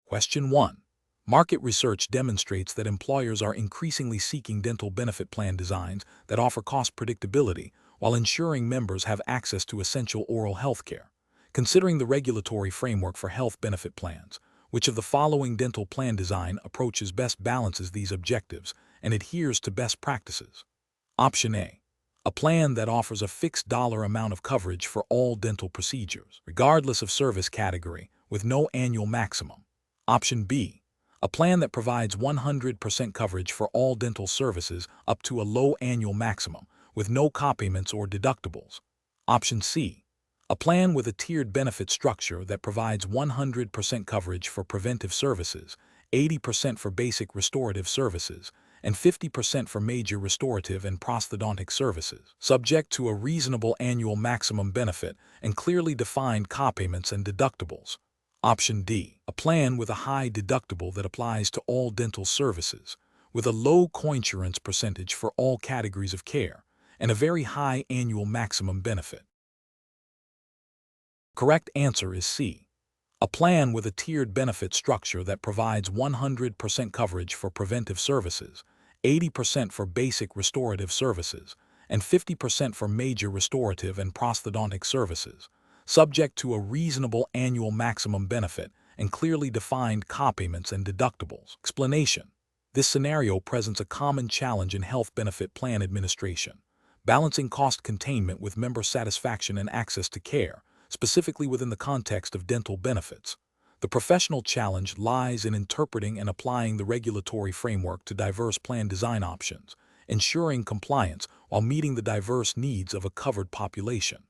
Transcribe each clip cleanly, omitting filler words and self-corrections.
Question 1. Market research demonstrates that employers are increasingly seeking dental benefit plan designs that offer cost predictability while ensuring members have access to essential oral health care. Considering the regulatory framework for health benefit plans, which of the following dental plan design approaches best balances these objectives and adheres to best practices? Option A. A plan that offers a fixed dollar amount of coverage for all dental procedures, regardless of service category, with no annual maximum. Option B. A plan that provides 100% coverage for all dental services up to a low annual maximum, with no copayments or deductibles. Option C. A plan with a tiered benefit structure that provides 100% coverage for preventive services, 80% for basic restorative services, and 50% for major restorative and prosthodontic services, subject to a reasonable annual maximum benefit and clearly defined copayments and deductibles. Option D. A plan with a high deductible that applies to all dental services, with a low coinsurance percentage for all categories of care, and a very high annual maximum benefit. Correct answer is C. A plan with a tiered benefit structure that provides 100% coverage for preventive services, 80% for basic restorative services, and 50% for major restorative and prosthodontic services, subject to a reasonable annual maximum benefit and clearly defined copayments and deductibles. Explanation. This scenario presents a common challenge in health benefit plan administration, balancing cost containment with member satisfaction and access to care, specifically within the context of dental benefits. The professional challenge lies in interpreting and applying the regulatory framework to diverse plan design options, ensuring compliance while meeting the diverse needs of a covered population.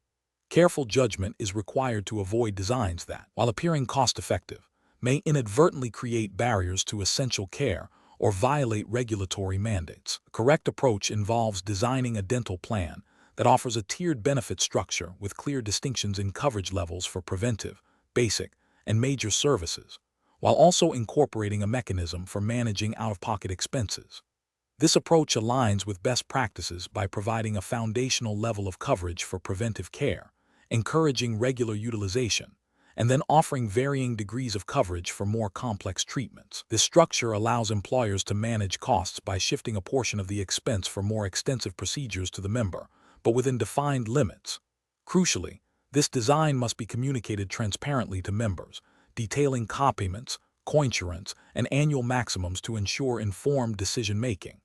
Careful judgment is required to avoid designs that, while appearing cost-effective, may inadvertently create barriers to essential care or violate regulatory mandates. The correct approach involves designing a dental plan that offers a tiered benefit structure with clear distinctions in coverage levels for preventive, basic, and major services, while also incorporating a mechanism for managing out-of-pocket expenses. This approach aligns with best practices by providing a foundational level of coverage for preventive care, encouraging regular utilization, and then offering varying degrees of coverage for more complex treatments. This structure allows employers to manage costs by shifting a portion of the expense for more extensive procedures to the member, but within defined limits. Crucially, this design must be communicated transparently to members, detailing copayments, coinsurance, and annual maximums to ensure informed decision-making.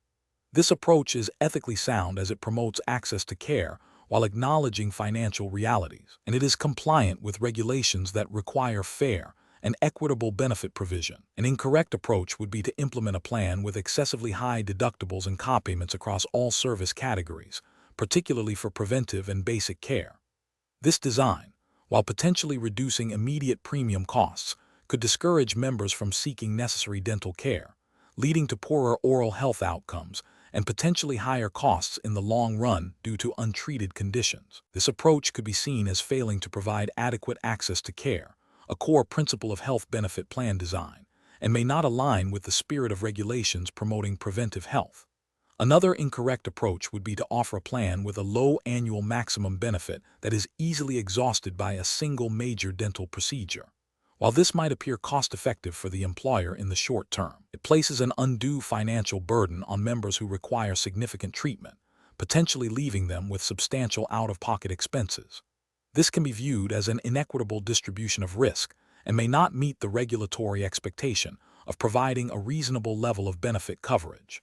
This approach is ethically sound as it promotes access to care while acknowledging financial realities, and it is compliant with regulations that require fair and equitable benefit provision. An incorrect approach would be to implement a plan with excessively high deductibles and copayments across all service categories, particularly for preventive and basic care. This design, while potentially reducing immediate premium costs, could discourage members from seeking necessary dental care, leading to poorer oral health outcomes and potentially higher costs in the long run due to untreated conditions. This approach could be seen as failing to provide adequate access to care, a core principle of health benefit plan design, and may not align with the spirit of regulations promoting preventive health. Another incorrect approach would be to offer a plan with a low annual maximum benefit that is easily exhausted by a single major dental procedure. While this might appear cost-effective for the employer in the short term, it places an undue financial burden on members who require significant treatment, potentially leaving them with substantial out-of-pocket expenses. This can be viewed as an inequitable distribution of risk and may not meet the regulatory expectation of providing a reasonable level of benefit coverage.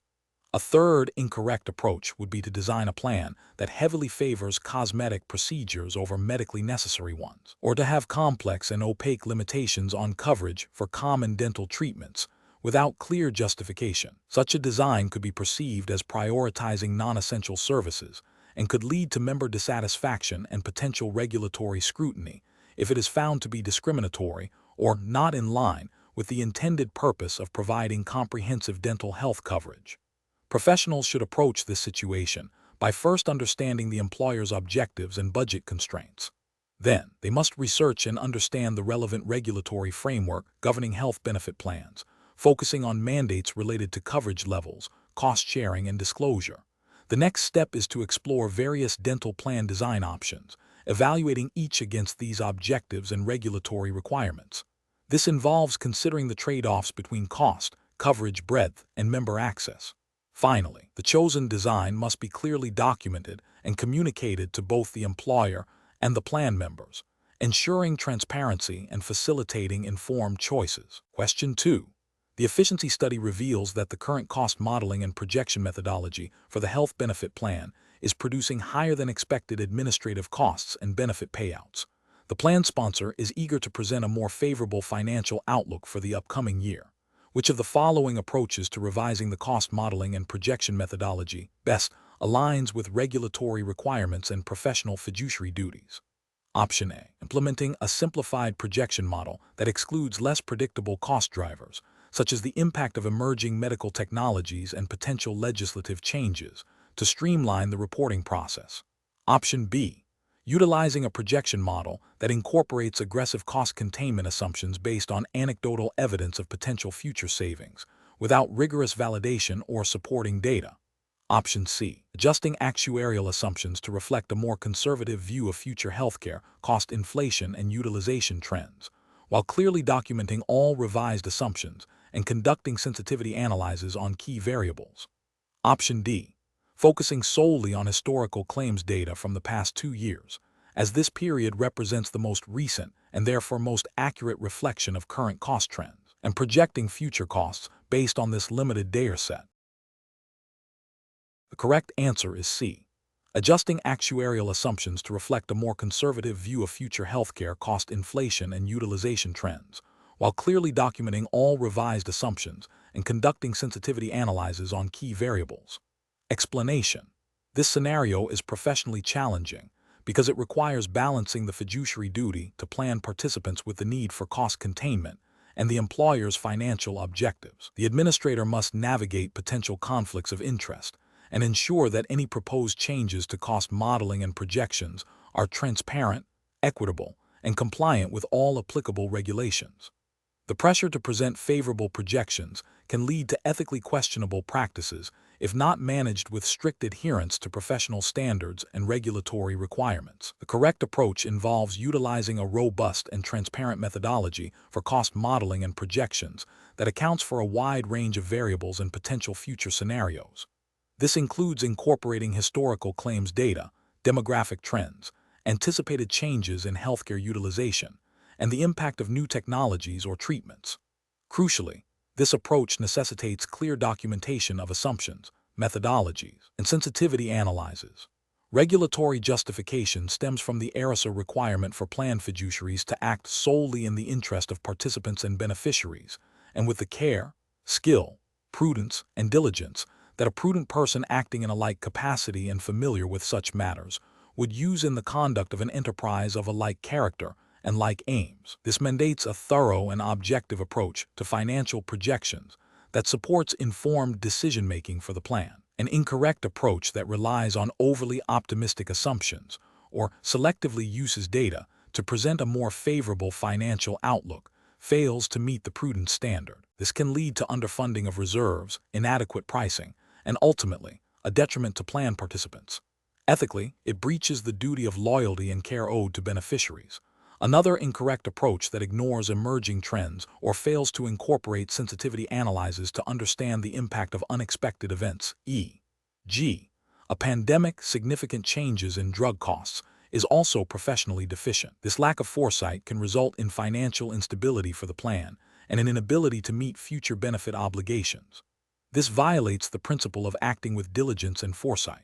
A third incorrect approach would be to design a plan that heavily favors cosmetic procedures over medically necessary ones, or to have complex and opaque limitations on coverage for common dental treatments without clear justification. Such a design could be perceived as prioritizing non-essential services and could lead to member dissatisfaction and potential regulatory scrutiny if it is found to be discriminatory or not in line with the intended purpose of providing comprehensive dental health coverage. Professionals should approach this situation by first understanding the employer's objectives and budget constraints. Then, they must research and understand the relevant regulatory framework governing health benefit plans, focusing on mandates related to coverage levels, cost sharing, and disclosure. The next step is to explore various dental plan design options, evaluating each against these objectives and regulatory requirements. This involves considering the trade-offs between cost, coverage breadth, and member access. Finally, the chosen design must be clearly documented and communicated to both the employer and the plan members, ensuring transparency and facilitating informed choices. Question 2. The efficiency study reveals that the current cost modeling and projection methodology for the health benefit plan is producing higher than expected administrative costs and benefit payouts. The plan sponsor is eager to present a more favorable financial outlook for the upcoming year. Which of the following approaches to revising the cost modeling and projection methodology best aligns with regulatory requirements and professional fiduciary duties? Option A. Implementing a simplified projection model that excludes less predictable cost drivers, such as the impact of emerging medical technologies and potential legislative changes, to streamline the reporting process. Option B. Utilizing a projection model that incorporates aggressive cost containment assumptions based on anecdotal evidence of potential future savings, without rigorous validation or supporting data. Option C. Adjusting actuarial assumptions to reflect a more conservative view of future healthcare, cost inflation, and utilization trends, while clearly documenting all revised assumptions and conducting sensitivity analyses on key variables. Option D. Focusing solely on historical claims data from the past 2 years, as this period represents the most recent and therefore most accurate reflection of current cost trends, and projecting future costs based on this limited data set. The correct answer is C. Adjusting actuarial assumptions to reflect a more conservative view of future healthcare cost inflation and utilization trends, while clearly documenting all revised assumptions and conducting sensitivity analyses on key variables. Explanation. This scenario is professionally challenging because it requires balancing the fiduciary duty to plan participants with the need for cost containment and the employer's financial objectives. The administrator must navigate potential conflicts of interest and ensure that any proposed changes to cost modeling and projections are transparent, equitable, and compliant with all applicable regulations. The pressure to present favorable projections can lead to ethically questionable practices if not managed with strict adherence to professional standards and regulatory requirements. The correct approach involves utilizing a robust and transparent methodology for cost modeling and projections that accounts for a wide range of variables and potential future scenarios. This includes incorporating historical claims data, demographic trends, anticipated changes in healthcare utilization, and the impact of new technologies or treatments. Crucially, this approach necessitates clear documentation of assumptions, methodologies, and sensitivity analyses. Regulatory justification stems from the ERISA requirement for plan fiduciaries to act solely in the interest of participants and beneficiaries, and with the care, skill, prudence, and diligence that a prudent person acting in a like capacity and familiar with such matters would use in the conduct of an enterprise of a like character and like aims. This mandates a thorough and objective approach to financial projections that supports informed decision-making for the plan. An incorrect approach that relies on overly optimistic assumptions or selectively uses data to present a more favorable financial outlook fails to meet the prudence standard. This can lead to underfunding of reserves, inadequate pricing, and ultimately, a detriment to plan participants. Ethically, it breaches the duty of loyalty and care owed to beneficiaries. Another incorrect approach that ignores emerging trends or fails to incorporate sensitivity analyses to understand the impact of unexpected events, e.g., a pandemic, significant changes in drug costs, is also professionally deficient. This lack of foresight can result in financial instability for the plan and an inability to meet future benefit obligations. This violates the principle of acting with diligence and foresight.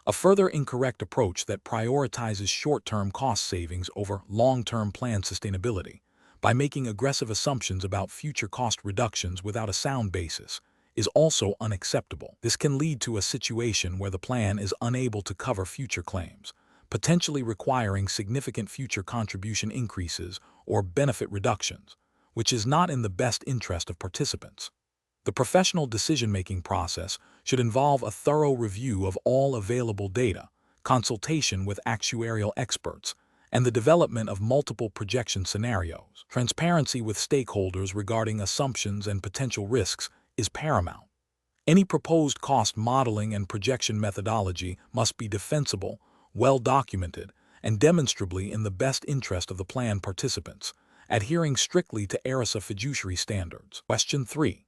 A further incorrect approach that prioritizes short-term cost savings over long-term plan sustainability by making aggressive assumptions about future cost reductions without a sound basis is also unacceptable. This can lead to a situation where the plan is unable to cover future claims, potentially requiring significant future contribution increases or benefit reductions, which is not in the best interest of participants. The professional decision-making process should involve a thorough review of all available data, consultation with actuarial experts, and the development of multiple projection scenarios. Transparency with stakeholders regarding assumptions and potential risks is paramount. Any proposed cost modeling and projection methodology must be defensible, well documented, and demonstrably in the best interest of the plan participants, adhering strictly to ERISA fiduciary standards. Question 3.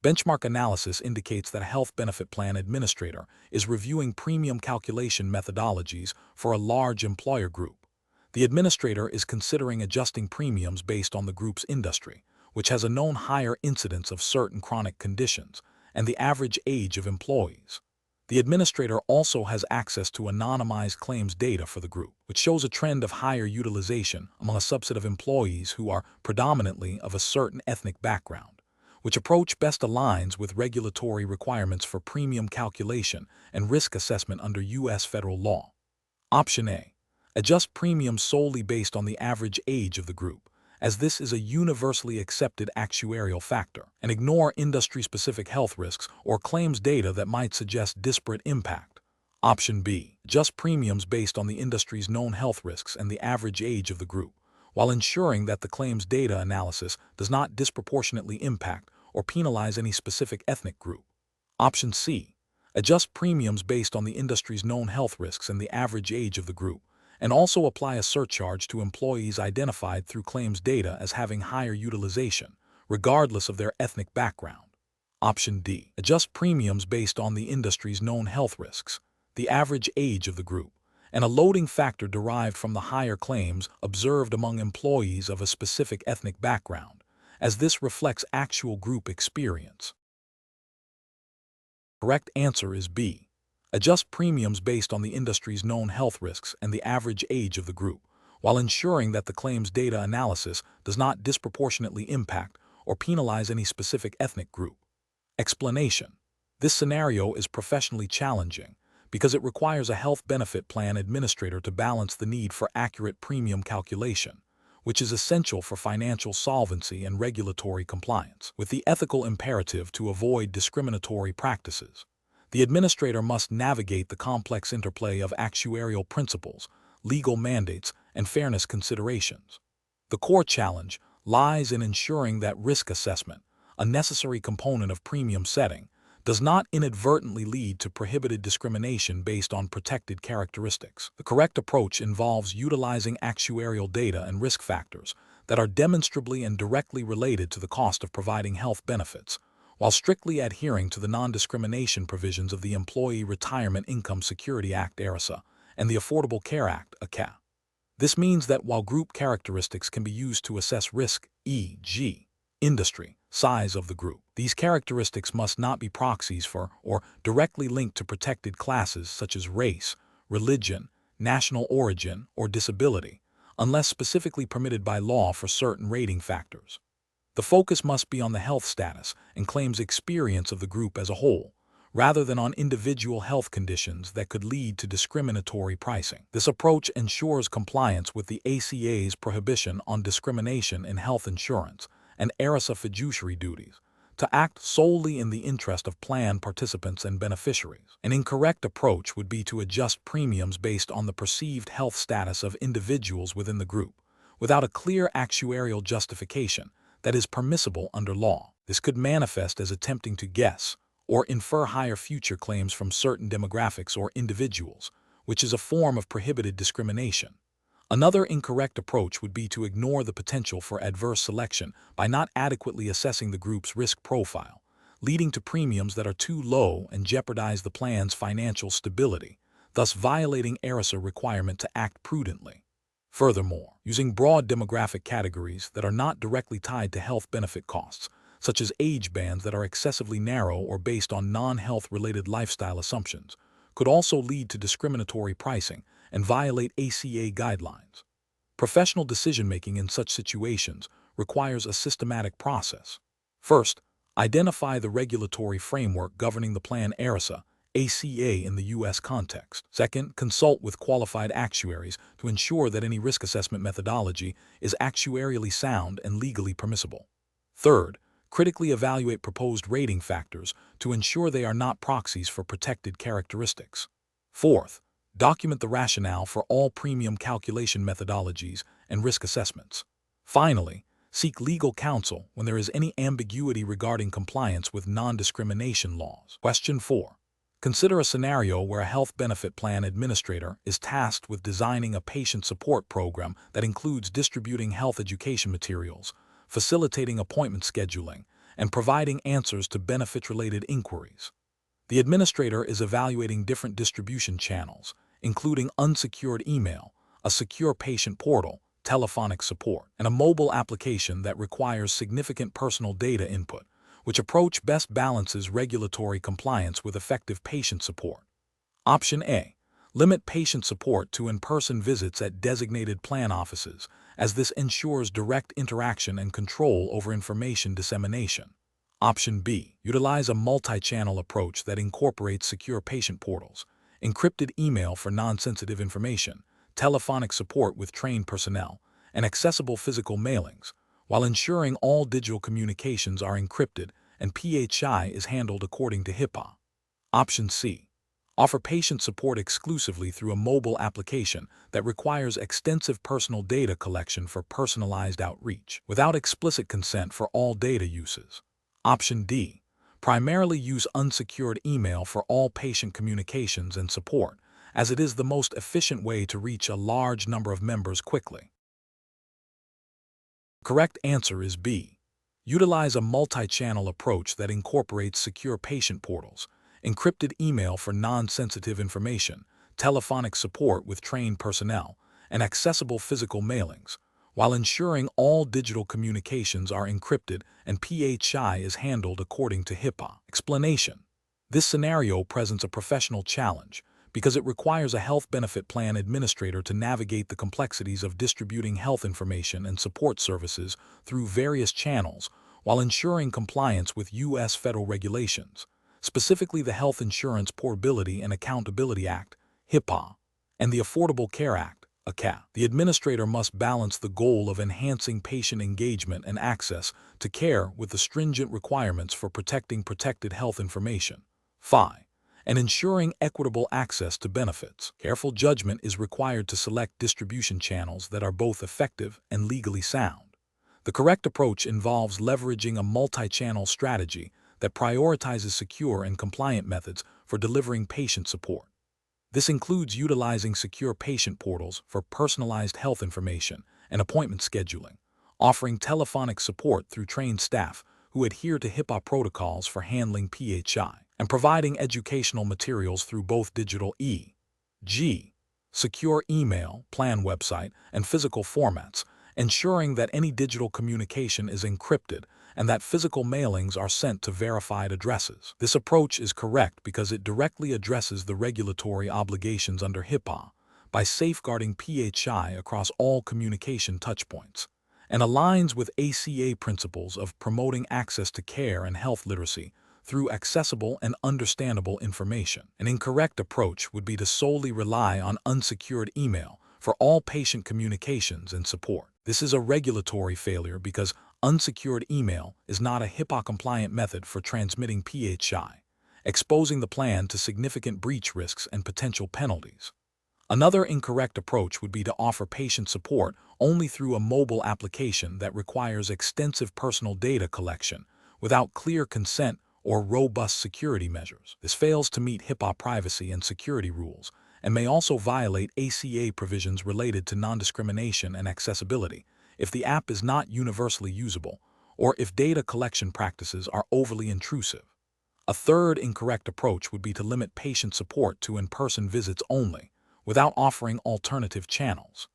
Benchmark analysis indicates that a health benefit plan administrator is reviewing premium calculation methodologies for a large employer group. The administrator is considering adjusting premiums based on the group's industry, which has a known higher incidence of certain chronic conditions, and the average age of employees. The administrator also has access to anonymized claims data for the group, which shows a trend of higher utilization among a subset of employees who are predominantly of a certain ethnic background, which approach best aligns with regulatory requirements for premium calculation and risk assessment under U.S. federal law. Option A. Adjust premiums solely based on the average age of the group, as this is a universally accepted actuarial factor, and ignore industry-specific health risks or claims data that might suggest disparate impact. Option B. Adjust premiums based on the industry's known health risks and the average age of the group, while ensuring that the claims data analysis does not disproportionately impact or penalize any specific ethnic group. Option C. Adjust premiums based on the industry's known health risks and the average age of the group, and also apply a surcharge to employees identified through claims data as having higher utilization, regardless of their ethnic background. Option D. Adjust premiums based on the industry's known health risks, the average age of the group, and a loading factor derived from the higher claims observed among employees of a specific ethnic background, as this reflects actual group experience. Correct answer is B. Adjust premiums based on the industry's known health risks and the average age of the group, while ensuring that the claims data analysis does not disproportionately impact or penalize any specific ethnic group. Explanation: this scenario is professionally challenging because it requires a health benefit plan administrator to balance the need for accurate premium calculation, which is essential for financial solvency and regulatory compliance, with the ethical imperative to avoid discriminatory practices. The administrator must navigate the complex interplay of actuarial principles, legal mandates, and fairness considerations. The core challenge lies in ensuring that risk assessment, a necessary component of premium setting, does not inadvertently lead to prohibited discrimination based on protected characteristics. The correct approach involves utilizing actuarial data and risk factors that are demonstrably and directly related to the cost of providing health benefits, while strictly adhering to the non-discrimination provisions of the Employee Retirement Income Security Act (ERISA) and the Affordable Care Act (ACA). This means that while group characteristics can be used to assess risk, e.g., industry, size of the group, these characteristics must not be proxies for or directly linked to protected classes such as race, religion, national origin, or disability, unless specifically permitted by law for certain rating factors. The focus must be on the health status and claims experience of the group as a whole, rather than on individual health conditions that could lead to discriminatory pricing. This approach ensures compliance with the ACA's prohibition on discrimination in health insurance and ERISA fiduciary duties, to act solely in the interest of plan participants and beneficiaries. An incorrect approach would be to adjust premiums based on the perceived health status of individuals within the group, without a clear actuarial justification that is permissible under law. This could manifest as attempting to guess or infer higher future claims from certain demographics or individuals, which is a form of prohibited discrimination. Another incorrect approach would be to ignore the potential for adverse selection by not adequately assessing the group's risk profile, leading to premiums that are too low and jeopardize the plan's financial stability, thus violating ERISA requirement to act prudently. Furthermore, using broad demographic categories that are not directly tied to health benefit costs, such as age bands that are excessively narrow or based on non-health-related lifestyle assumptions, could also lead to discriminatory pricing and violate ACA guidelines. Professional decision-making in such situations requires a systematic process. First, identify the regulatory framework governing the plan ERISA, ACA in the U.S. context. Second, consult with qualified actuaries to ensure that any risk assessment methodology is actuarially sound and legally permissible. Third, critically evaluate proposed rating factors to ensure they are not proxies for protected characteristics. Fourth, document the rationale for all premium calculation methodologies and risk assessments. Finally, seek legal counsel when there is any ambiguity regarding compliance with non-discrimination laws. Question 4. Consider a scenario where a health benefit plan administrator is tasked with designing a patient support program that includes distributing health education materials, facilitating appointment scheduling, and providing answers to benefit-related inquiries. The administrator is evaluating different distribution channels, including unsecured email, a secure patient portal, telephonic support, and a mobile application that requires significant personal data input. Which approach best balances regulatory compliance with effective patient support? Option A. Limit patient support to in-person visits at designated plan offices, as this ensures direct interaction and control over information dissemination. Option B. Utilize a multi-channel approach that incorporates secure patient portals, encrypted email for non-sensitive information, telephonic support with trained personnel, and accessible physical mailings, while ensuring all digital communications are encrypted and PHI is handled according to HIPAA. Option C. Offer patient support exclusively through a mobile application that requires extensive personal data collection for personalized outreach, without explicit consent for all data uses. Option D. Primarily use unsecured email for all patient communications and support, as it is the most efficient way to reach a large number of members quickly. Correct answer is B. Utilize a multi-channel approach that incorporates secure patient portals, encrypted email for non-sensitive information, telephonic support with trained personnel, and accessible physical mailings, while ensuring all digital communications are encrypted and PHI is handled according to HIPAA. Explanation. This scenario presents a professional challenge because it requires a health benefit plan administrator to navigate the complexities of distributing health information and support services through various channels while ensuring compliance with U.S. federal regulations, specifically the Health Insurance Portability and Accountability Act, HIPAA, and the Affordable Care Act, ACA. The administrator must balance the goal of enhancing patient engagement and access to care with the stringent requirements for protecting protected health information, FI, and ensuring equitable access to benefits. Careful judgment is required to select distribution channels that are both effective and legally sound. The correct approach involves leveraging a multi-channel strategy that prioritizes secure and compliant methods for delivering patient support. This includes utilizing secure patient portals for personalized health information and appointment scheduling, offering telephonic support through trained staff who adhere to HIPAA protocols for handling PHI, and providing educational materials through both digital e.g., secure email, plan website, and physical formats, ensuring that any digital communication is encrypted and that physical mailings are sent to verified addresses. This approach is correct because it directly addresses the regulatory obligations under HIPAA by safeguarding PHI across all communication touchpoints, and aligns with ACA principles of promoting access to care and health literacy through accessible and understandable information. An incorrect approach would be to solely rely on unsecured email for all patient communications and support. This is a regulatory failure because unsecured email is not a HIPAA-compliant method for transmitting PHI, exposing the plan to significant breach risks and potential penalties. Another incorrect approach would be to offer patient support only through a mobile application that requires extensive personal data collection without clear consent or robust security measures. This fails to meet HIPAA privacy and security rules and may also violate ACA provisions related to non-discrimination and accessibility if the app is not universally usable or if data collection practices are overly intrusive. A third incorrect approach would be to limit patient support to in-person visits only, without offering alternative channels.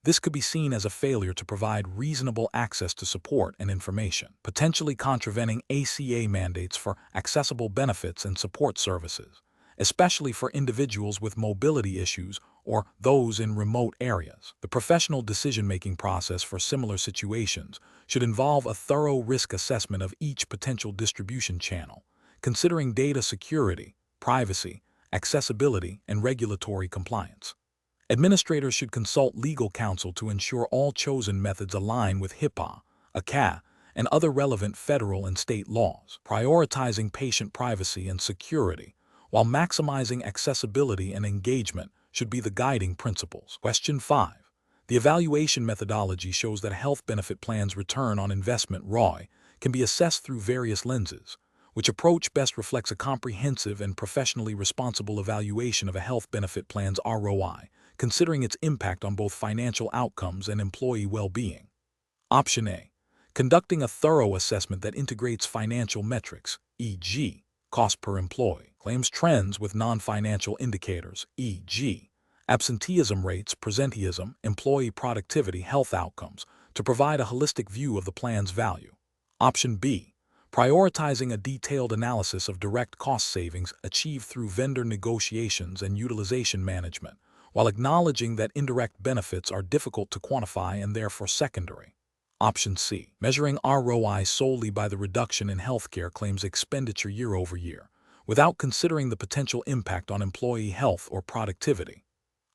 This could be seen as a failure to provide reasonable access to support and information, potentially contravening ACA mandates for accessible benefits and support services, especially for individuals with mobility issues or those in remote areas. The professional decision-making process for similar situations should involve a thorough risk assessment of each potential distribution channel, considering data security, privacy, accessibility, and regulatory compliance. Administrators should consult legal counsel to ensure all chosen methods align with HIPAA, ACA, and other relevant federal and state laws, prioritizing patient privacy and security, while maximizing accessibility and engagement should be the guiding principles. Question 5. The evaluation methodology shows that health benefit plans' return on investment (ROI) can be assessed through various lenses, Which approach best reflects a comprehensive and professionally responsible evaluation of a health benefit plan's ROI, considering its impact on both financial outcomes and employee well-being? Option A. Conducting a thorough assessment that integrates financial metrics, e.g., cost per employee, claims trends with non-financial indicators, e.g., absenteeism rates, presenteeism, employee productivity, health outcomes, to provide a holistic view of the plan's value. Option B. Prioritizing a detailed analysis of direct cost savings achieved through vendor negotiations and utilization management, while acknowledging that indirect benefits are difficult to quantify and therefore secondary. Option C. Measuring ROI solely by the reduction in healthcare claims expenditure year over year, without considering the potential impact on employee health or productivity.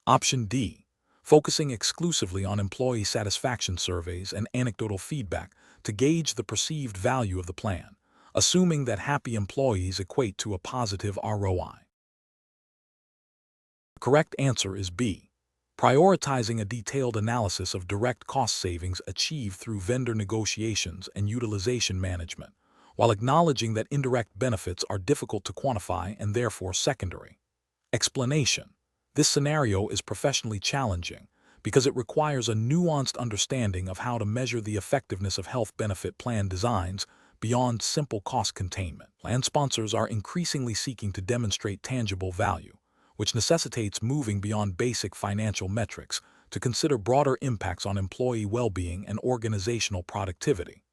Option D. Focusing exclusively on employee satisfaction surveys and anecdotal feedback to gauge the perceived value of the plan, assuming that happy employees equate to a positive ROI. The correct answer is B. Prioritizing a detailed analysis of direct cost savings achieved through vendor negotiations and utilization management, while acknowledging that indirect benefits are difficult to quantify and therefore secondary. Explanation: this scenario is professionally challenging because it requires a nuanced understanding of how to measure the effectiveness of health benefit plan designs beyond simple cost containment. Plan sponsors are increasingly seeking to demonstrate tangible value, which necessitates moving beyond basic financial metrics to consider broader impacts on employee well-being and organizational productivity.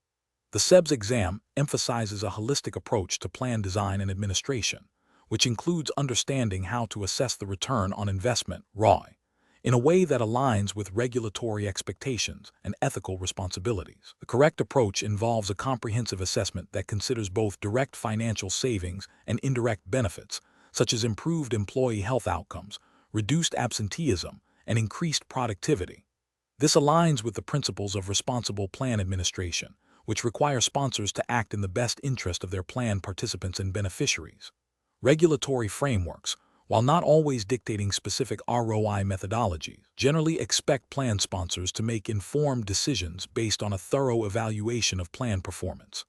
The CEBS exam emphasizes a holistic approach to plan design and administration, which includes understanding how to assess the return on investment, ROI, in a way that aligns with regulatory expectations and ethical responsibilities. The correct approach involves a comprehensive assessment that considers both direct financial savings and indirect benefits, such as improved employee health outcomes, reduced absenteeism, and increased productivity. This aligns with the principles of responsible plan administration, which require sponsors to act in the best interest of their plan participants and beneficiaries. Regulatory frameworks, while not always dictating specific ROI methodologies, generally expect plan sponsors to make informed decisions based on a thorough evaluation of plan performance.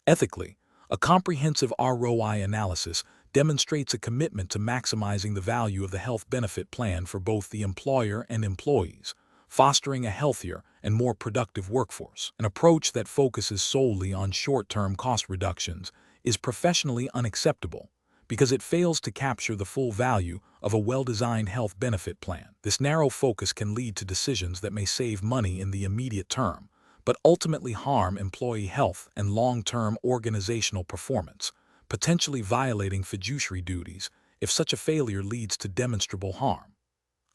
Ethically, a comprehensive ROI analysis demonstrates a commitment to maximizing the value of the health benefit plan for both the employer and employees, fostering a healthier and more productive workforce. An approach that focuses solely on short-term cost reductions is professionally unacceptable because it fails to capture the full value of a well-designed health benefit plan. This narrow focus can lead to decisions that may save money in the immediate term, but ultimately harm employee health and long-term organizational performance, potentially violating fiduciary duties if such a failure leads to demonstrable harm.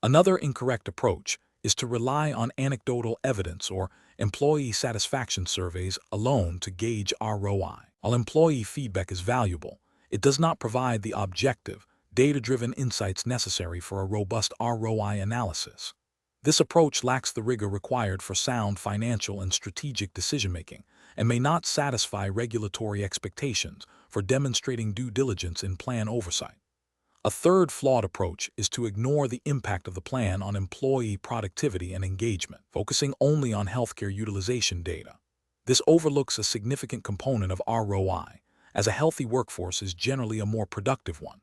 Another incorrect approach is to rely on anecdotal evidence or employee satisfaction surveys alone to gauge ROI. While employee feedback is valuable, it does not provide the objective, data-driven insights necessary for a robust ROI analysis. This approach lacks the rigor required for sound financial and strategic decision-making and may not satisfy regulatory expectations for demonstrating due diligence in plan oversight. A third flawed approach is to ignore the impact of the plan on employee productivity and engagement, focusing only on healthcare utilization data. This overlooks a significant component of ROI, as a healthy workforce is generally a more productive one.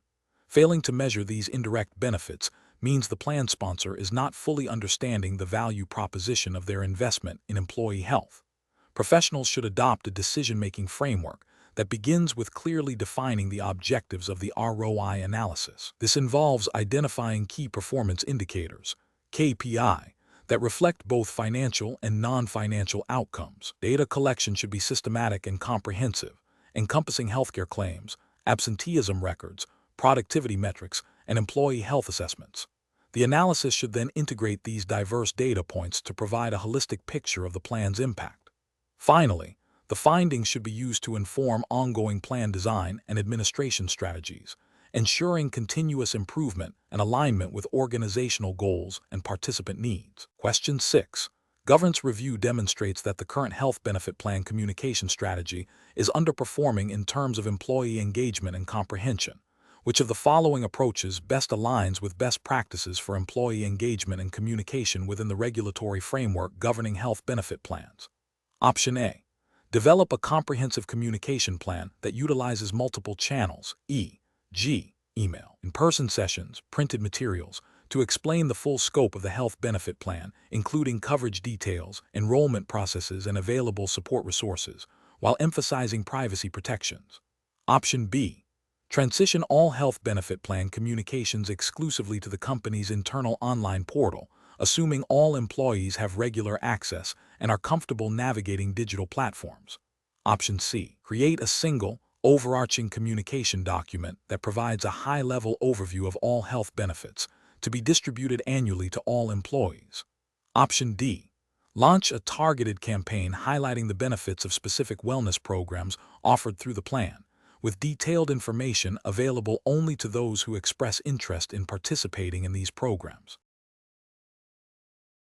Failing to measure these indirect benefits means the plan sponsor is not fully understanding the value proposition of their investment in employee health. Professionals should adopt a decision-making framework that begins with clearly defining the objectives of the ROI analysis. This involves identifying key performance indicators, KPI, that reflect both financial and non-financial outcomes. Data collection should be systematic and comprehensive, encompassing healthcare claims, absenteeism records, productivity metrics, and employee health assessments. The analysis should then integrate these diverse data points to provide a holistic picture of the plan's impact. Finally, the findings should be used to inform ongoing plan design and administration strategies, ensuring continuous improvement and alignment with organizational goals and participant needs. Question 6. Governance review demonstrates that the current health benefit plan communication strategy is underperforming in terms of employee engagement and comprehension. Which of the following approaches best aligns with best practices for employee engagement and communication within the regulatory framework governing health benefit plans? Option A. Develop a comprehensive communication plan that utilizes multiple channels, e.g., email, in-person sessions, printed materials, to explain the full scope of the health benefit plan, including coverage details, enrollment processes, and available support resources, while emphasizing privacy protections. Option B. Transition all health benefit plan communications exclusively to the company's internal online portal, assuming all employees have regular access and are comfortable navigating digital platforms. Option C. Create a single, overarching communication document that provides a high-level overview of all health benefits, to be distributed annually to all employees. Option D. Launch a targeted campaign highlighting the benefits of specific wellness programs offered through the plan, with detailed information available only to those who express interest in participating in these programs.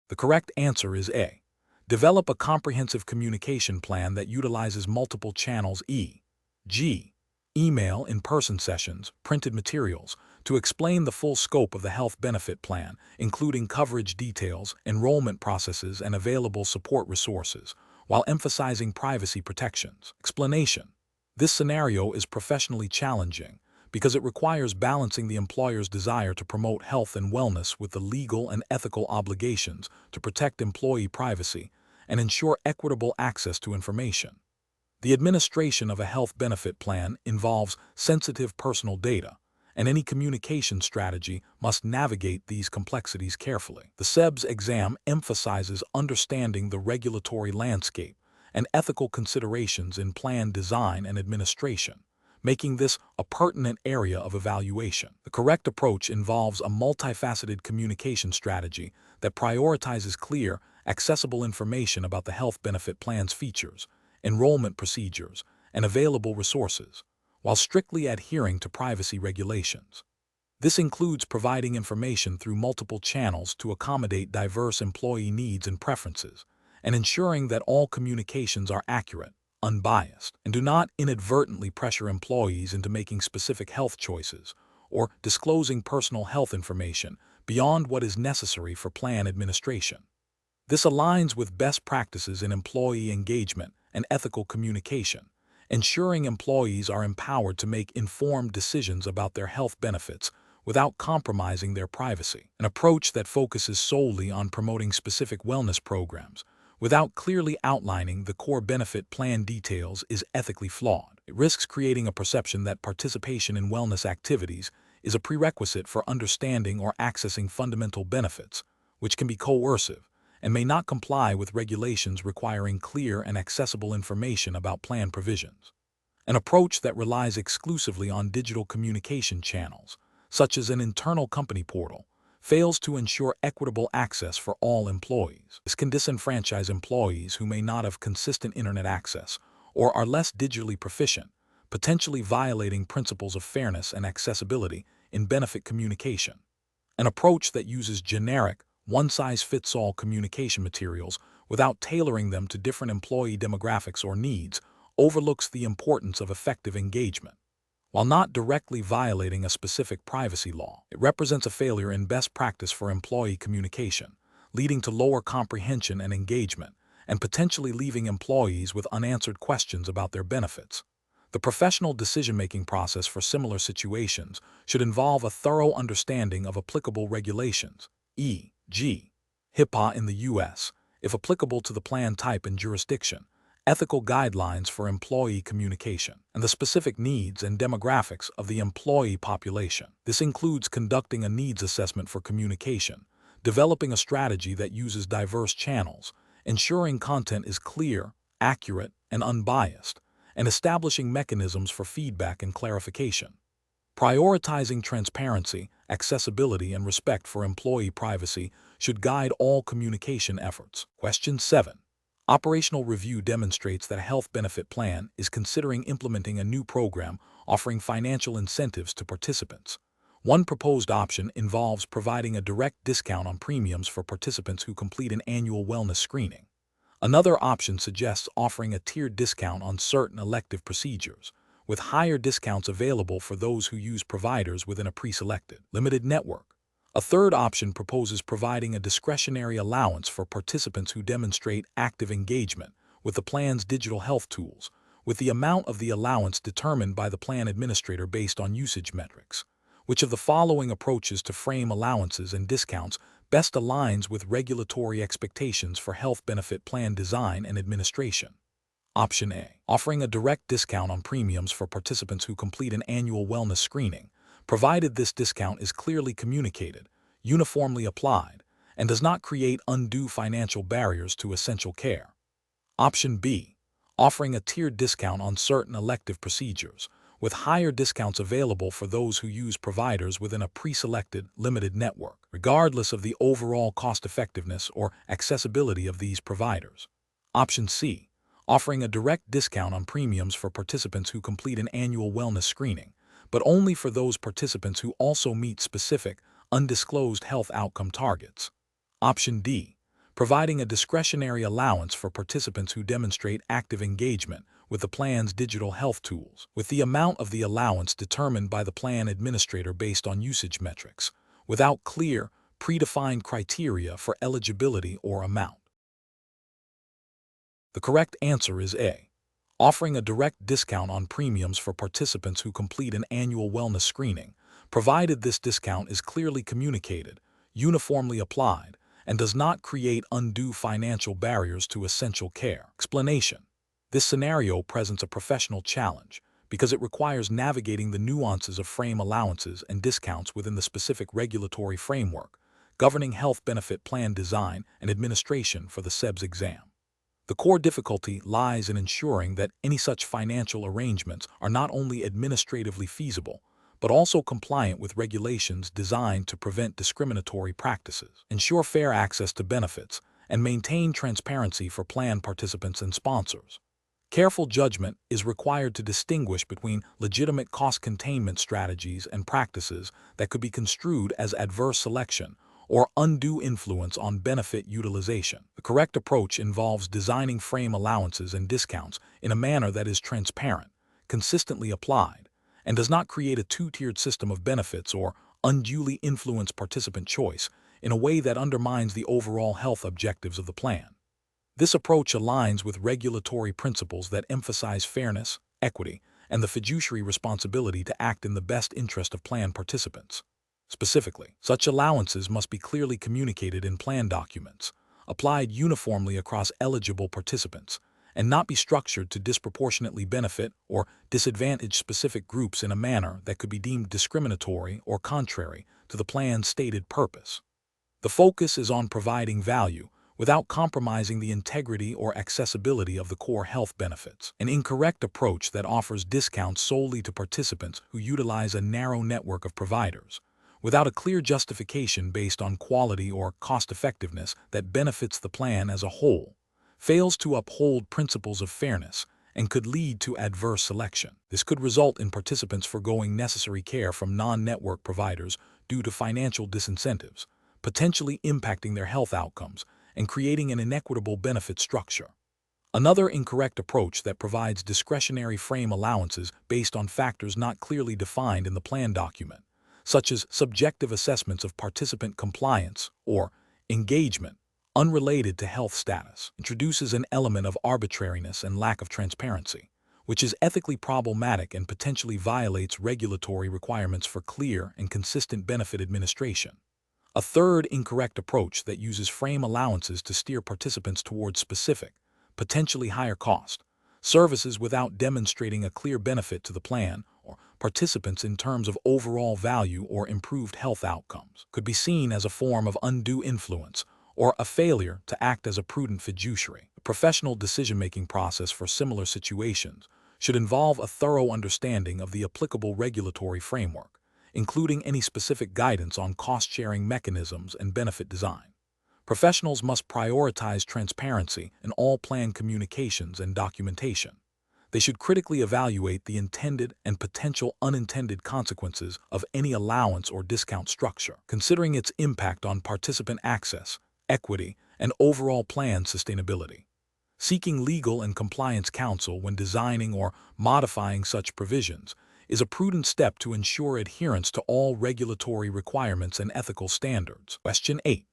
The correct answer is A. Develop a comprehensive communication plan that utilizes multiple channels, e.g., email, in-person sessions, printed materials, to explain the full scope of the health benefit plan, including coverage details, enrollment processes, and available support resources, while emphasizing privacy protections. Explanation: this scenario is professionally challenging because it requires balancing the employer's desire to promote health and wellness with the legal and ethical obligations to protect employee privacy and ensure equitable access to information. The administration of a health benefit plan involves sensitive personal data, and any communication strategy must navigate these complexities carefully. The CEBS exam emphasizes understanding the regulatory landscape and ethical considerations in plan design and administration, making this a pertinent area of evaluation. The correct approach involves a multifaceted communication strategy that prioritizes clear, accessible information about the health benefit plan's features, enrollment procedures, and available resources, while strictly adhering to privacy regulations. This includes providing information through multiple channels to accommodate diverse employee needs and preferences, and ensuring that all communications are accurate, unbiased, and do not inadvertently pressure employees into making specific health choices or disclosing personal health information beyond what is necessary for plan administration. This aligns with best practices in employee engagement and ethical communication, ensuring employees are empowered to make informed decisions about their health benefits without compromising their privacy. An approach that focuses solely on promoting specific wellness programs without clearly outlining the core benefit plan details is ethically flawed. It risks creating a perception that participation in wellness activities is a prerequisite for understanding or accessing fundamental benefits, which can be coercive and may not comply with regulations requiring clear and accessible information about plan provisions. An approach that relies exclusively on digital communication channels, such as an internal company portal, fails to ensure equitable access for all employees. This can disenfranchise employees who may not have consistent internet access or are less digitally proficient, potentially violating principles of fairness and accessibility in benefit communication. An approach that uses generic, one-size-fits-all communication materials without tailoring them to different employee demographics or needs overlooks the importance of effective engagement. While not directly violating a specific privacy law, it represents a failure in best practice for employee communication, leading to lower comprehension and engagement, and potentially leaving employees with unanswered questions about their benefits. The professional decision-making process for similar situations should involve a thorough understanding of applicable regulations, e.g., HIPAA in the U.S., if applicable to the plan type and jurisdiction, ethical guidelines for employee communication, and the specific needs and demographics of the employee population. This includes conducting a needs assessment for communication, developing a strategy that uses diverse channels, ensuring content is clear, accurate, and unbiased, and establishing mechanisms for feedback and clarification. Prioritizing transparency, accessibility, and respect for employee privacy should guide all communication efforts. Question 7. Operational review demonstrates that a health benefit plan is considering implementing a new program offering financial incentives to participants. One proposed option involves providing a direct discount on premiums for participants who complete an annual wellness screening. Another option suggests offering a tiered discount on certain elective procedures, with higher discounts available for those who use providers within a pre-selected, limited network. A third option proposes providing a discretionary allowance for participants who demonstrate active engagement with the plan's digital health tools, with the amount of the allowance determined by the plan administrator based on usage metrics. Which of the following approaches to frame allowances and discounts best aligns with regulatory expectations for health benefit plan design and administration? Option A. Offering a direct discount on premiums for participants who complete an annual wellness screening, provided this discount is clearly communicated, uniformly applied, and does not create undue financial barriers to essential care. Option B. Offering a tiered discount on certain elective procedures, with higher discounts available for those who use providers within a pre-selected, limited network, regardless of the overall cost-effectiveness or accessibility of these providers. Option C. Offering a direct discount on premiums for participants who complete an annual wellness screening, but only for those participants who also meet specific, undisclosed health outcome targets. Option D. Providing a discretionary allowance for participants who demonstrate active engagement with the plan's digital health tools, with the amount of the allowance determined by the plan administrator based on usage metrics, without clear, predefined criteria for eligibility or amount. The correct answer is A. Offering a direct discount on premiums for participants who complete an annual wellness screening, provided this discount is clearly communicated, uniformly applied, and does not create undue financial barriers to essential care. Explanation. This scenario presents a professional challenge because it requires navigating the nuances of frame allowances and discounts within the specific regulatory framework governing health benefit plan design and administration for the CEBS exam. The core difficulty lies in ensuring that any such financial arrangements are not only administratively feasible, but also compliant with regulations designed to prevent discriminatory practices, ensure fair access to benefits, and maintain transparency for plan participants and sponsors. Careful judgment is required to distinguish between legitimate cost containment strategies and practices that could be construed as adverse selection or undue influence on benefit utilization. The correct approach involves designing frame allowances and discounts in a manner that is transparent, consistently applied, and does not create a two-tiered system of benefits or unduly influence participant choice in a way that undermines the overall health objectives of the plan. This approach aligns with regulatory principles that emphasize fairness, equity, and the fiduciary responsibility to act in the best interest of plan participants. Specifically, such allowances must be clearly communicated in plan documents, applied uniformly across eligible participants, and not be structured to disproportionately benefit or disadvantage specific groups in a manner that could be deemed discriminatory or contrary to the plan's stated purpose. The focus is on providing value without compromising the integrity or accessibility of the core health benefits. An incorrect approach that offers discounts solely to participants who utilize a narrow network of providers, without a clear justification based on quality or cost-effectiveness that benefits the plan as a whole, fails to uphold principles of fairness and could lead to adverse selection. This could result in participants forgoing necessary care from non-network providers due to financial disincentives, potentially impacting their health outcomes and creating an inequitable benefit structure. Another incorrect approach that provides discretionary frame allowances based on factors not clearly defined in the plan document, such as subjective assessments of participant compliance or engagement, unrelated to health status, introduces an element of arbitrariness and lack of transparency, which is ethically problematic and potentially violates regulatory requirements for clear and consistent benefit administration. A third incorrect approach that uses frame allowances to steer participants towards specific, potentially higher cost, services without demonstrating a clear benefit to the plan or participants in terms of overall value or improved health outcomes, could be seen as a form of undue influence or a failure to act as a prudent fiduciary. The professional decision-making process for similar situations should involve a thorough understanding of the applicable regulatory framework, including any specific guidance on cost-sharing mechanisms and benefit design. Professionals must prioritize transparency in all plan communications and documentation. They should critically evaluate the intended and potential unintended consequences of any allowance or discount structure, considering its impact on participant access, equity, and overall plan sustainability. Seeking legal and compliance counsel when designing or modifying such provisions is a prudent step to ensure adherence to all regulatory requirements and ethical standards. Question 8.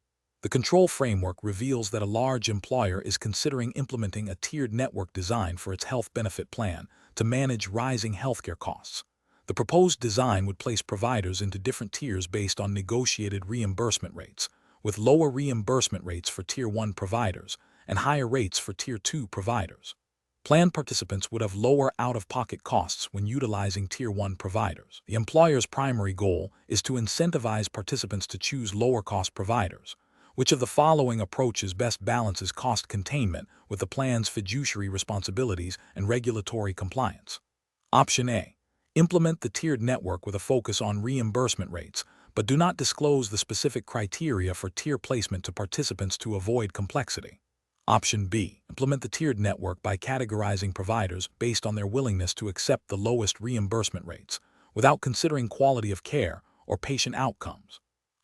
The control framework reveals that a large employer is considering implementing a tiered network design for its health benefit plan to manage rising healthcare costs. The proposed design would place providers into different tiers based on negotiated reimbursement rates, with lower reimbursement rates for Tier 1 providers and higher rates for Tier 2 providers. Plan participants would have lower out-of-pocket costs when utilizing Tier 1 providers. The employer's primary goal is to incentivize participants to choose lower-cost providers. Which of the following approaches best balances cost containment with the plan's fiduciary responsibilities and regulatory compliance? Option A. Implement the tiered network with a focus on reimbursement rates, but do not disclose the specific criteria for tier placement to participants to avoid complexity. Option B. Implement the tiered network by categorizing providers based on their willingness to accept the lowest reimbursement rates, without considering quality of care or patient outcomes.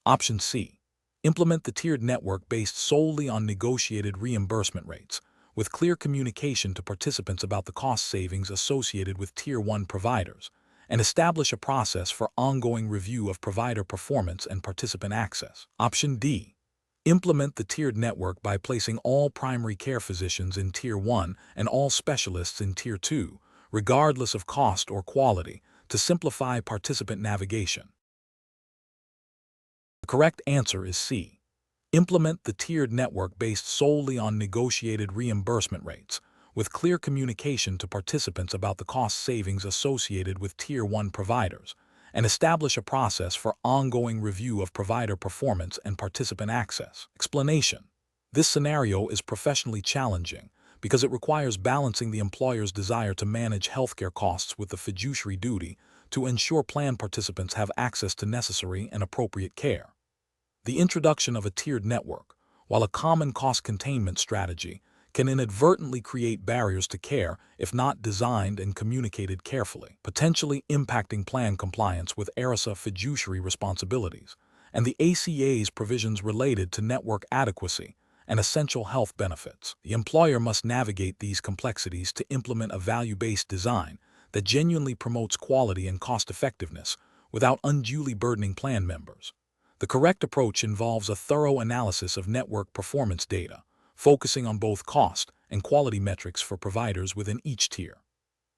Option C. Implement the tiered network based solely on negotiated reimbursement rates, with clear communication to participants about the cost savings associated with Tier 1 providers, and establish a process for ongoing review of provider performance and participant access. Option D. Implement the tiered network by placing all primary care physicians in Tier 1 and all specialists in Tier 2, regardless of cost or quality, to simplify participant navigation. The correct answer is C. Implement the tiered network based solely on negotiated reimbursement rates, with clear communication to participants about the cost savings associated with Tier 1 providers, and establish a process for ongoing review of provider performance and participant access. Explanation: this scenario is professionally challenging because it requires balancing the employer's desire to manage healthcare costs with the fiduciary duty to ensure plan participants have access to necessary and appropriate care. The introduction of a tiered network, while a common cost containment strategy, can inadvertently create barriers to care if not designed and communicated carefully, potentially impacting plan compliance with ERISA fiduciary responsibilities and the ACA's provisions related to network adequacy and essential health benefits. The employer must navigate these complexities to implement a value-based design that genuinely promotes quality and cost-effectiveness without unduly burdening plan members. The correct approach involves a thorough analysis of network performance data, focusing on both cost and quality metrics for providers within each tier.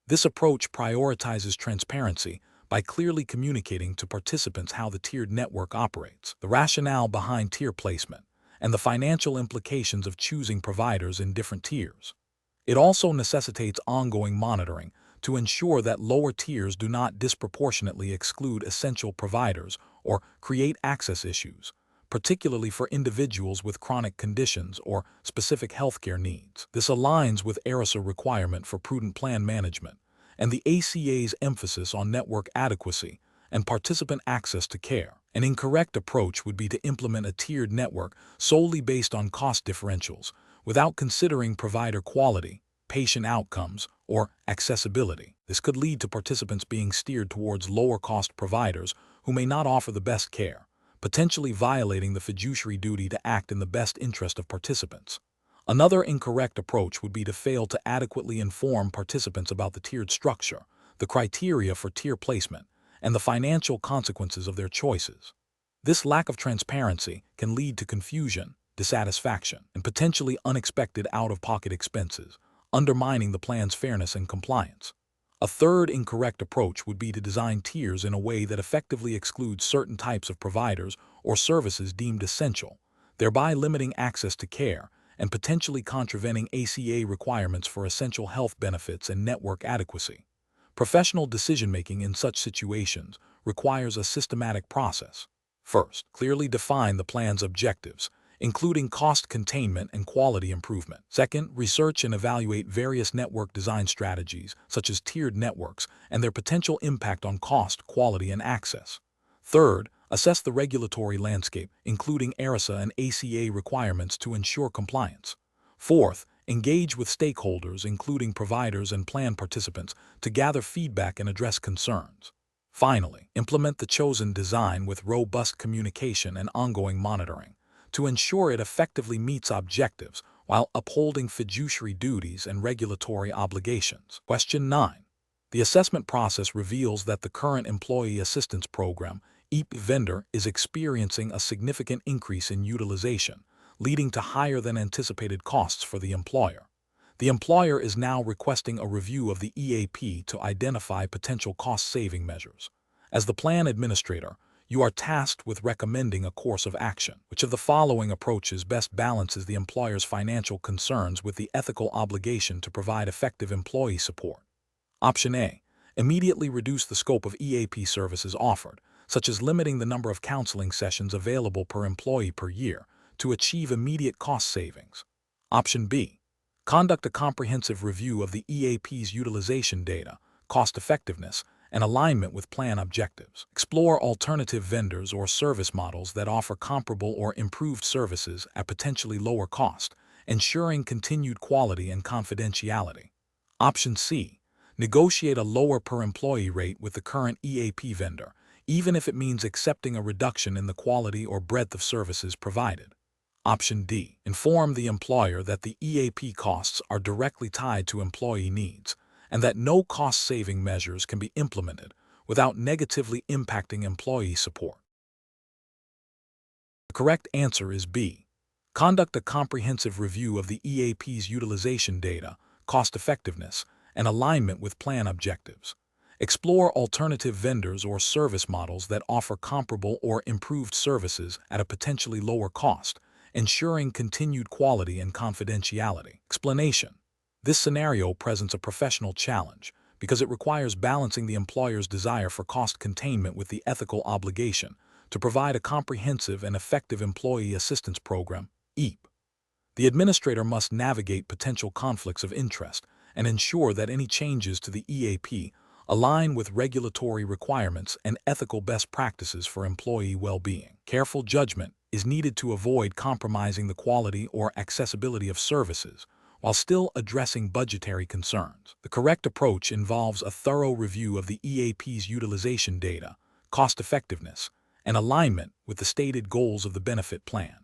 This approach prioritizes transparency by clearly communicating to participants how the tiered network operates, the rationale behind tier placement, and the financial implications of choosing providers in different tiers. It also necessitates ongoing monitoring to ensure that lower tiers do not disproportionately exclude essential providers or create access issues, particularly for individuals with chronic conditions or specific healthcare needs. This aligns with ERISA requirement for prudent plan management and the ACA's emphasis on network adequacy and participant access to care. An incorrect approach would be to implement a tiered network solely based on cost differentials, without considering provider quality, patient outcomes, or accessibility. This could lead to participants being steered towards lower-cost providers who may not offer the best care, potentially violating the fiduciary duty to act in the best interest of participants. Another incorrect approach would be to fail to adequately inform participants about the tiered structure, the criteria for tier placement, and the financial consequences of their choices. This lack of transparency can lead to confusion, dissatisfaction, and potentially unexpected out-of-pocket expenses, undermining the plan's fairness and compliance. A third incorrect approach would be to design tiers in a way that effectively excludes certain types of providers or services deemed essential, thereby limiting access to care and potentially contravening ACA requirements for essential health benefits and network adequacy. Professional decision-making in such situations requires a systematic process. First, clearly define the plan's objectives, including cost containment and quality improvement. Second, research and evaluate various network design strategies, such as tiered networks, and their potential impact on cost, quality, and access. Third, assess the regulatory landscape, including ERISA and ACA requirements to ensure compliance. Fourth, engage with stakeholders, including providers and plan participants, to gather feedback and address concerns. Finally, implement the chosen design with robust communication and ongoing monitoring to ensure it effectively meets objectives while upholding fiduciary duties and regulatory obligations. Question 9. The assessment process reveals that the current Employee Assistance Program CEBS vendor is experiencing a significant increase in utilization, leading to higher than anticipated costs for the employer. The employer is now requesting a review of the EAP to identify potential cost-saving measures. As the plan administrator, you are tasked with recommending a course of action. Which of the following approaches best balances the employer's financial concerns with the ethical obligation to provide effective employee support? Option A. Immediately reduce the scope of EAP services offered, such as limiting the number of counseling sessions available per employee per year, to achieve immediate cost savings. Option B. Conduct a comprehensive review of the EAP's utilization data, cost effectiveness, and alignment with plan objectives. Explore alternative vendors or service models that offer comparable or improved services at potentially lower cost, ensuring continued quality and confidentiality. Option C. Negotiate a lower per employee rate with the current EAP vendor, even if it means accepting a reduction in the quality or breadth of services provided. Option D. Inform the employer that the EAP costs are directly tied to employee needs, and that no cost-saving measures can be implemented without negatively impacting employee support. The correct answer is B. Conduct a comprehensive review of the EAP's utilization data, cost effectiveness, and alignment with plan objectives. Explore alternative vendors or service models that offer comparable or improved services at a potentially lower cost, ensuring continued quality and confidentiality. Explanation. This scenario presents a professional challenge because it requires balancing the employer's desire for cost containment with the ethical obligation to provide a comprehensive and effective employee assistance program, EAP. The administrator must navigate potential conflicts of interest and ensure that any changes to the EAP align with regulatory requirements and ethical best practices for employee well-being. Careful judgment is needed to avoid compromising the quality or accessibility of services while still addressing budgetary concerns. The correct approach involves a thorough review of the EAP's utilization data, cost effectiveness, and alignment with the stated goals of the benefit plan.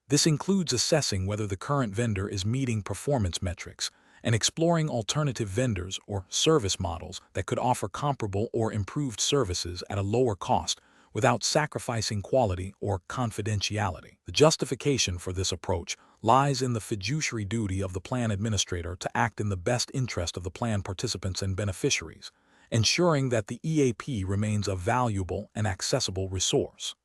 This includes assessing whether the current vendor is meeting performance metrics and exploring alternative vendors or service models that could offer comparable or improved services at a lower cost without sacrificing quality or confidentiality. The justification for this approach lies in the fiduciary duty of the plan administrator to act in the best interest of the plan participants and beneficiaries, ensuring that the EAP remains a valuable and accessible resource.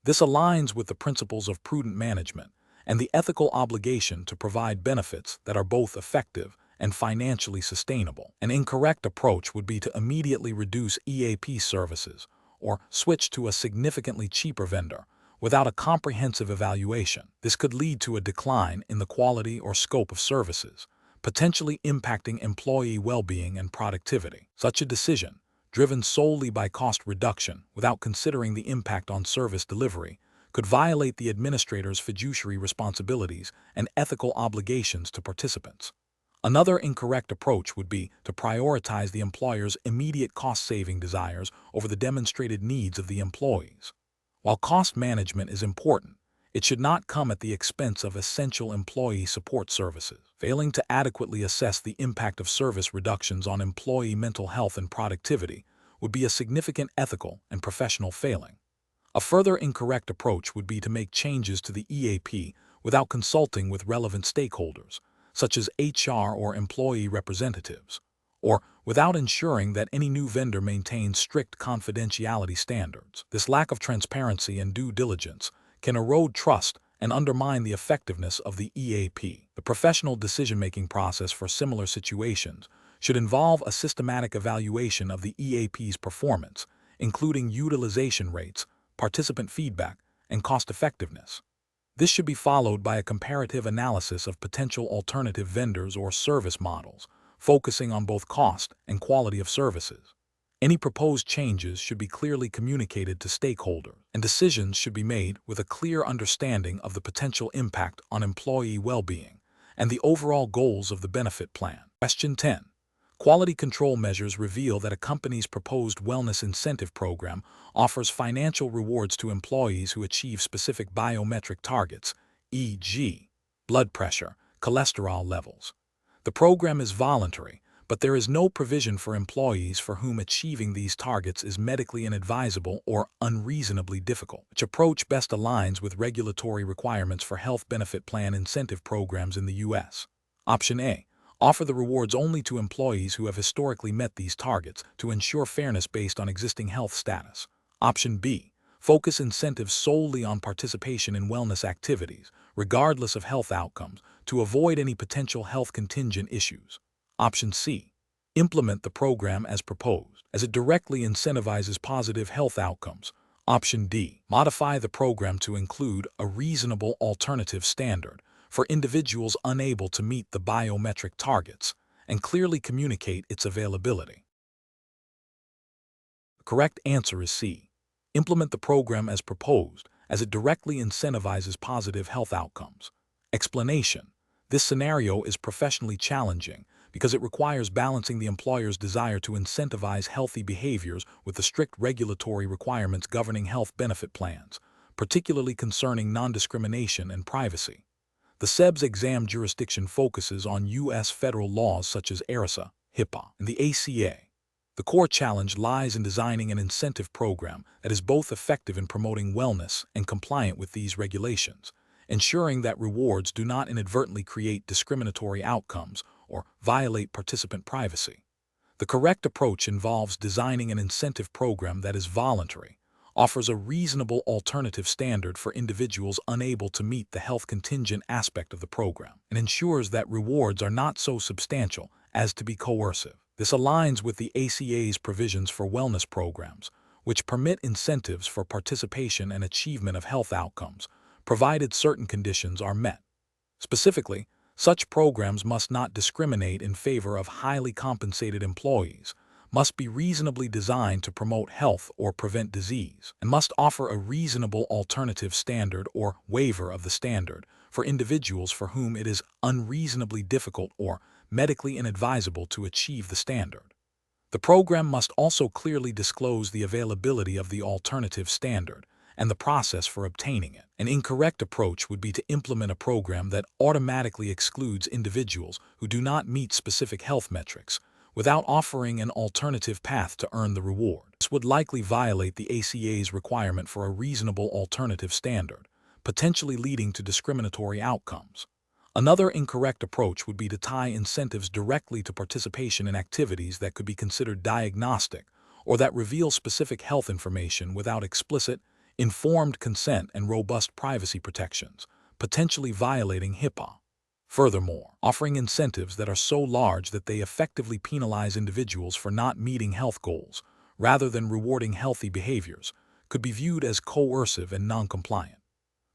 This aligns with the principles of prudent management and the ethical obligation to provide benefits that are both effective and financially sustainable. An incorrect approach would be to immediately reduce EAP services or switch to a significantly cheaper vendor without a comprehensive evaluation. This could lead to a decline in the quality or scope of services, potentially impacting employee well-being and productivity. Such a decision, driven solely by cost reduction without considering the impact on service delivery, could violate the administrator's fiduciary responsibilities and ethical obligations to participants. Another incorrect approach would be to prioritize the employer's immediate cost-saving desires over the demonstrated needs of the employees. While cost management is important, it should not come at the expense of essential employee support services. Failing to adequately assess the impact of service reductions on employee mental health and productivity would be a significant ethical and professional failing. A further incorrect approach would be to make changes to the EAP without consulting with relevant stakeholders, such as HR or employee representatives, or without ensuring that any new vendor maintains strict confidentiality standards. This lack of transparency and due diligence can erode trust and undermine the effectiveness of the EAP. The professional decision-making process for similar situations should involve a systematic evaluation of the EAP's performance, including utilization rates, participant feedback, and cost-effectiveness. This should be followed by a comparative analysis of potential alternative vendors or service models, focusing on both cost and quality of services. Any proposed changes should be clearly communicated to stakeholders, and decisions should be made with a clear understanding of the potential impact on employee well-being and the overall goals of the benefit plan. Question 10. Quality control measures reveal that a company's proposed wellness incentive program offers financial rewards to employees who achieve specific biometric targets, e.g., blood pressure, cholesterol levels. The program is voluntary, but there is no provision for employees for whom achieving these targets is medically inadvisable or unreasonably difficult. Which approach best aligns with regulatory requirements for health benefit plan incentive programs in the U.S.? Option A. Offer the rewards only to employees who have historically met these targets to ensure fairness based on existing health status. Option B. Focus incentives solely on participation in wellness activities, regardless of health outcomes, to avoid any potential health contingent issues. Option C. Implement the program as proposed, as it directly incentivizes positive health outcomes. Option D. Modify the program to include a reasonable alternative standard for individuals unable to meet the biometric targets, and clearly communicate its availability. The correct answer is C. Implement the program as proposed, as it directly incentivizes positive health outcomes. Explanation: this scenario is professionally challenging because it requires balancing the employer's desire to incentivize healthy behaviors with the strict regulatory requirements governing health benefit plans, particularly concerning non-discrimination and privacy. The CEBS exam jurisdiction focuses on U.S. federal laws such as ERISA, HIPAA, and the ACA. The core challenge lies in designing an incentive program that is both effective in promoting wellness and compliant with these regulations, ensuring that rewards do not inadvertently create discriminatory outcomes or violate participant privacy. The correct approach involves designing an incentive program that is voluntary, offers a reasonable alternative standard for individuals unable to meet the health contingent aspect of the program, and ensures that rewards are not so substantial as to be coercive. This aligns with the ACA's provisions for wellness programs, which permit incentives for participation and achievement of health outcomes, provided certain conditions are met. Specifically, such programs must not discriminate in favor of highly compensated employees, must be reasonably designed to promote health or prevent disease, and must offer a reasonable alternative standard or waiver of the standard for individuals for whom it is unreasonably difficult or medically inadvisable to achieve the standard. The program must also clearly disclose the availability of the alternative standard and the process for obtaining it. An incorrect approach would be to implement a program that automatically excludes individuals who do not meet specific health metrics, without offering an alternative path to earn the reward. This would likely violate the ACA's requirement for a reasonable alternative standard, potentially leading to discriminatory outcomes. Another incorrect approach would be to tie incentives directly to participation in activities that could be considered diagnostic or that reveal specific health information without explicit, informed consent and robust privacy protections, potentially violating HIPAA. Furthermore, offering incentives that are so large that they effectively penalize individuals for not meeting health goals, rather than rewarding healthy behaviors, could be viewed as coercive and non-compliant.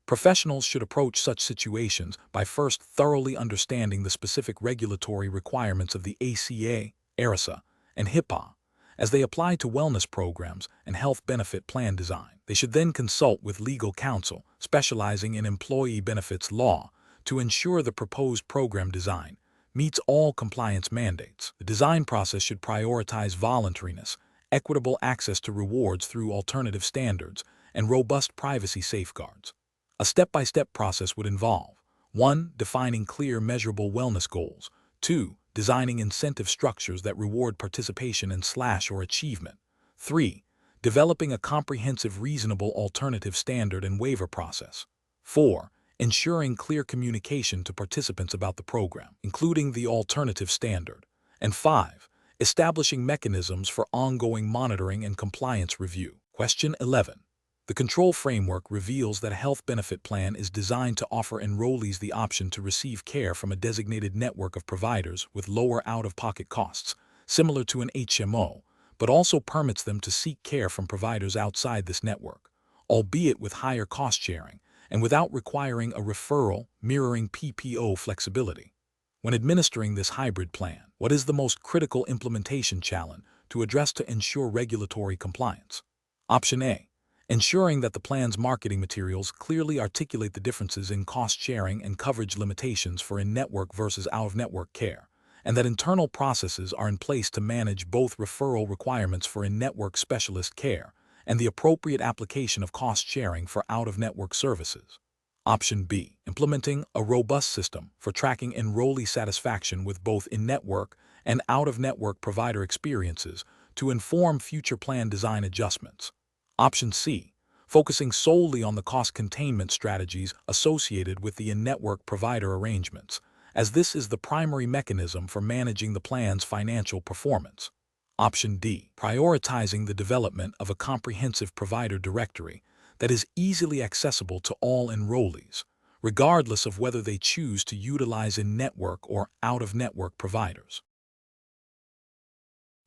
Professionals should approach such situations by first thoroughly understanding the specific regulatory requirements of the ACA, ERISA, and HIPAA as they apply to wellness programs and health benefit plan design. They should then consult with legal counsel specializing in employee benefits law to ensure the proposed program design meets all compliance mandates. The design process should prioritize voluntariness, equitable access to rewards through alternative standards, and robust privacy safeguards. A step-by-step process would involve 1. Defining clear, measurable wellness goals. 2. Designing incentive structures that reward participation and or achievement. 3. Developing a comprehensive, reasonable alternative standard and waiver process. 4. Ensuring clear communication to participants about the program, including the alternative standard. And 5. Establishing mechanisms for ongoing monitoring and compliance review. Question 11. The control framework reveals that a health benefit plan is designed to offer enrollees the option to receive care from a designated network of providers with lower out-of-pocket costs, similar to an HMO, but also permits them to seek care from providers outside this network, albeit with higher cost sharing and without requiring a referral, mirroring PPO flexibility. When administering this hybrid plan, what is the most critical implementation challenge to address to ensure regulatory compliance? Option A. Ensuring that the plan's marketing materials clearly articulate the differences in cost sharing and coverage limitations for in-network versus out-of-network care, and that internal processes are in place to manage both referral requirements for in-network specialist care and the appropriate application of cost sharing for out-of-network services. Option B. Implementing a robust system for tracking enrollee satisfaction with both in-network and out-of-network provider experiences to inform future plan design adjustments. Option C, focusing solely on the cost containment strategies associated with the in-network provider arrangements, as this is the primary mechanism for managing the plan's financial performance. Option D, prioritizing the development of a comprehensive provider directory that is easily accessible to all enrollees, regardless of whether they choose to utilize in-network or out-of-network providers.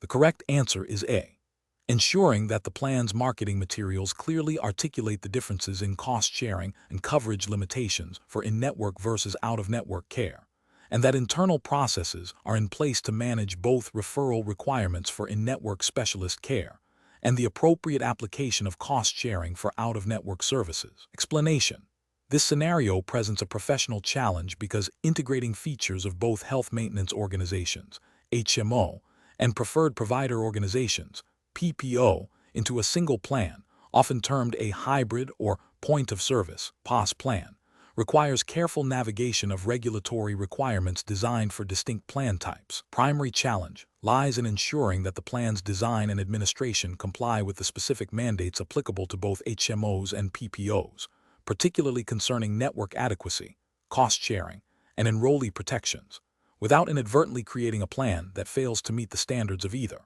The correct answer is A, ensuring that the plan's marketing materials clearly articulate the differences in cost sharing and coverage limitations for in-network versus out-of-network care, and that internal processes are in place to manage both referral requirements for in-network specialist care and the appropriate application of cost sharing for out-of-network services. Explanation. This scenario presents a professional challenge because integrating features of both health maintenance organizations, HMO, and preferred provider organizations, PPO, into a single plan, often termed a hybrid or point-of-service (POS) plan, requires careful navigation of regulatory requirements designed for distinct plan types. Primary challenge lies in ensuring that the plan's design and administration comply with the specific mandates applicable to both HMOs and PPOs, particularly concerning network adequacy, cost sharing, and enrollee protections, without inadvertently creating a plan that fails to meet the standards of either.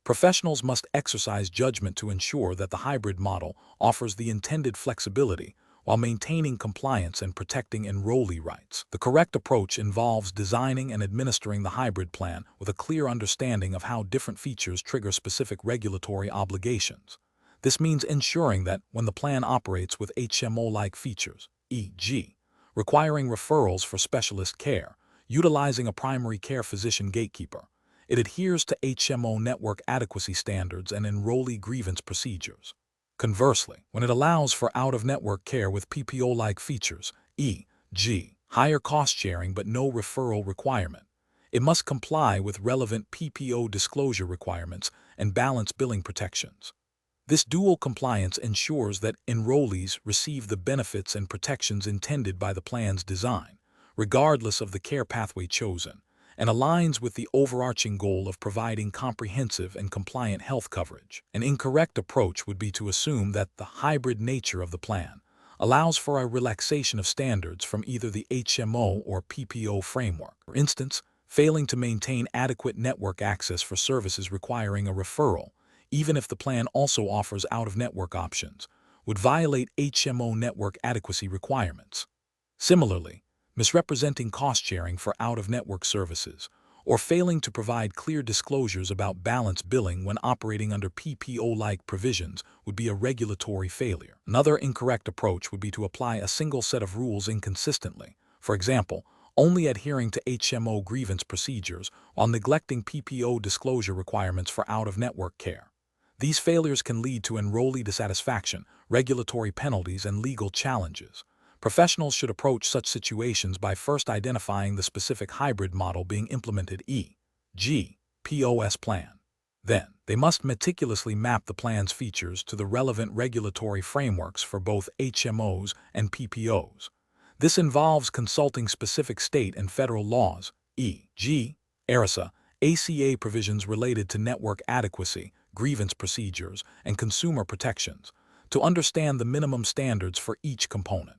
Professionals must exercise judgment to ensure that the hybrid model offers the intended flexibility while maintaining compliance and protecting enrollee rights. The correct approach involves designing and administering the hybrid plan with a clear understanding of how different features trigger specific regulatory obligations. This means ensuring that when the plan operates with HMO-like features, e.g., requiring referrals for specialist care, utilizing a primary care physician gatekeeper, it adheres to HMO network adequacy standards and enrollee grievance procedures. Conversely, when it allows for out-of-network care with PPO-like features, e.g., higher cost sharing but no referral requirement, it must comply with relevant PPO disclosure requirements and balance billing protections. This dual compliance ensures that enrollees receive the benefits and protections intended by the plan's design, regardless of the care pathway chosen, and aligns with the overarching goal of providing comprehensive and compliant health coverage. An incorrect approach would be to assume that the hybrid nature of the plan allows for a relaxation of standards from either the HMO or PPO framework. For instance, failing to maintain adequate network access for services requiring a referral, even if the plan also offers out-of-network options, would violate HMO network adequacy requirements. Similarly, misrepresenting cost sharing for out-of-network services, or failing to provide clear disclosures about balance billing when operating under PPO-like provisions would be a regulatory failure. Another incorrect approach would be to apply a single set of rules inconsistently, for example, only adhering to HMO grievance procedures while neglecting PPO disclosure requirements for out-of-network care. These failures can lead to enrollee dissatisfaction, regulatory penalties, and legal challenges. Professionals should approach such situations by first identifying the specific hybrid model being implemented, e.g., POS plan. Then, they must meticulously map the plan's features to the relevant regulatory frameworks for both HMOs and PPOs. This involves consulting specific state and federal laws, e.g., ERISA, ACA provisions related to network adequacy, grievance procedures, and consumer protections, to understand the minimum standards for each component.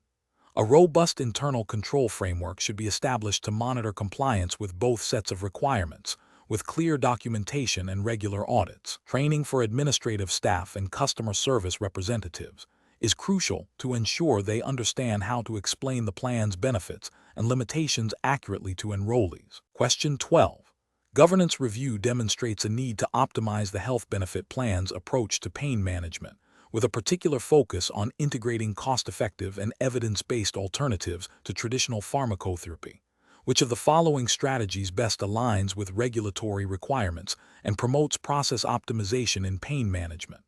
A robust internal control framework should be established to monitor compliance with both sets of requirements, with clear documentation and regular audits. Training for administrative staff and customer service representatives is crucial to ensure they understand how to explain the plan's benefits and limitations accurately to enrollees. Question 12. Governance review demonstrates a need to optimize the health benefit plan's approach to pain management, with a particular focus on integrating cost-effective and evidence-based alternatives to traditional pharmacotherapy. Which of the following strategies best aligns with regulatory requirements and promotes process optimization in pain management?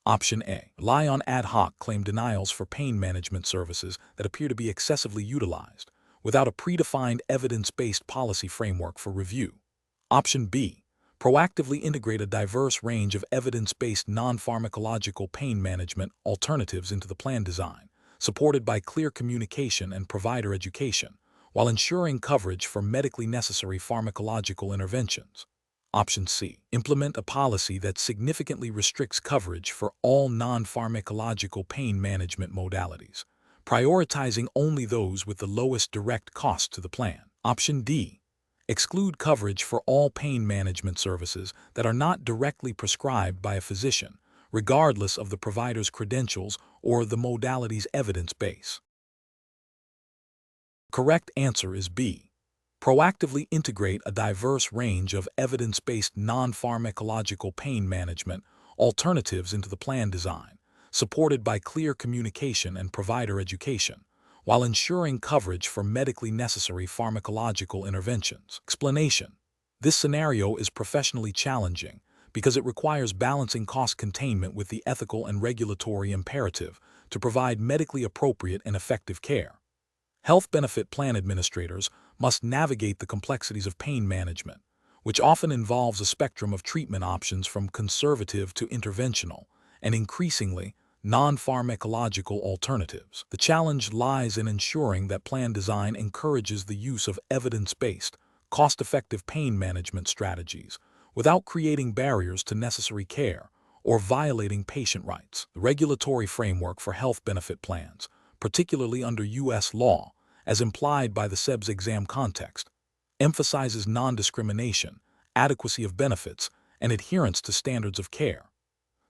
Option A. Rely on ad hoc claim denials for pain management services that appear to be excessively utilized, without a predefined evidence-based policy framework for review. Option B. Proactively integrate a diverse range of evidence-based non-pharmacological pain management alternatives into the plan design, supported by clear communication and provider education, while ensuring coverage for medically necessary pharmacological interventions. Option C. Implement a policy that significantly restricts coverage for all non-pharmacological pain management modalities, prioritizing only those with the lowest direct cost to the plan. Option D. Exclude coverage for all pain management services that are not directly prescribed by a physician, regardless of the provider's credentials or the modality's evidence base. Correct answer is B. Proactively integrate a diverse range of evidence-based non-pharmacological pain management alternatives into the plan design, supported by clear communication and provider education, while ensuring coverage for medically necessary pharmacological interventions. Explanation: this scenario is professionally challenging because it requires balancing cost containment with the ethical and regulatory imperative to provide medically appropriate and effective care. Health benefit plan administrators must navigate the complexities of pain management, which often involves a spectrum of treatment options from conservative to interventional, and increasingly, non-pharmacological alternatives. The challenge lies in ensuring that plan design encourages the use of evidence-based, cost-effective pain management strategies without creating barriers to necessary care or violating patient rights. The regulatory framework for health benefit plans, particularly under U.S. law, as implied by the CEBS exam context, emphasizes non-discrimination, adequacy of benefits, and adherence to standards of care.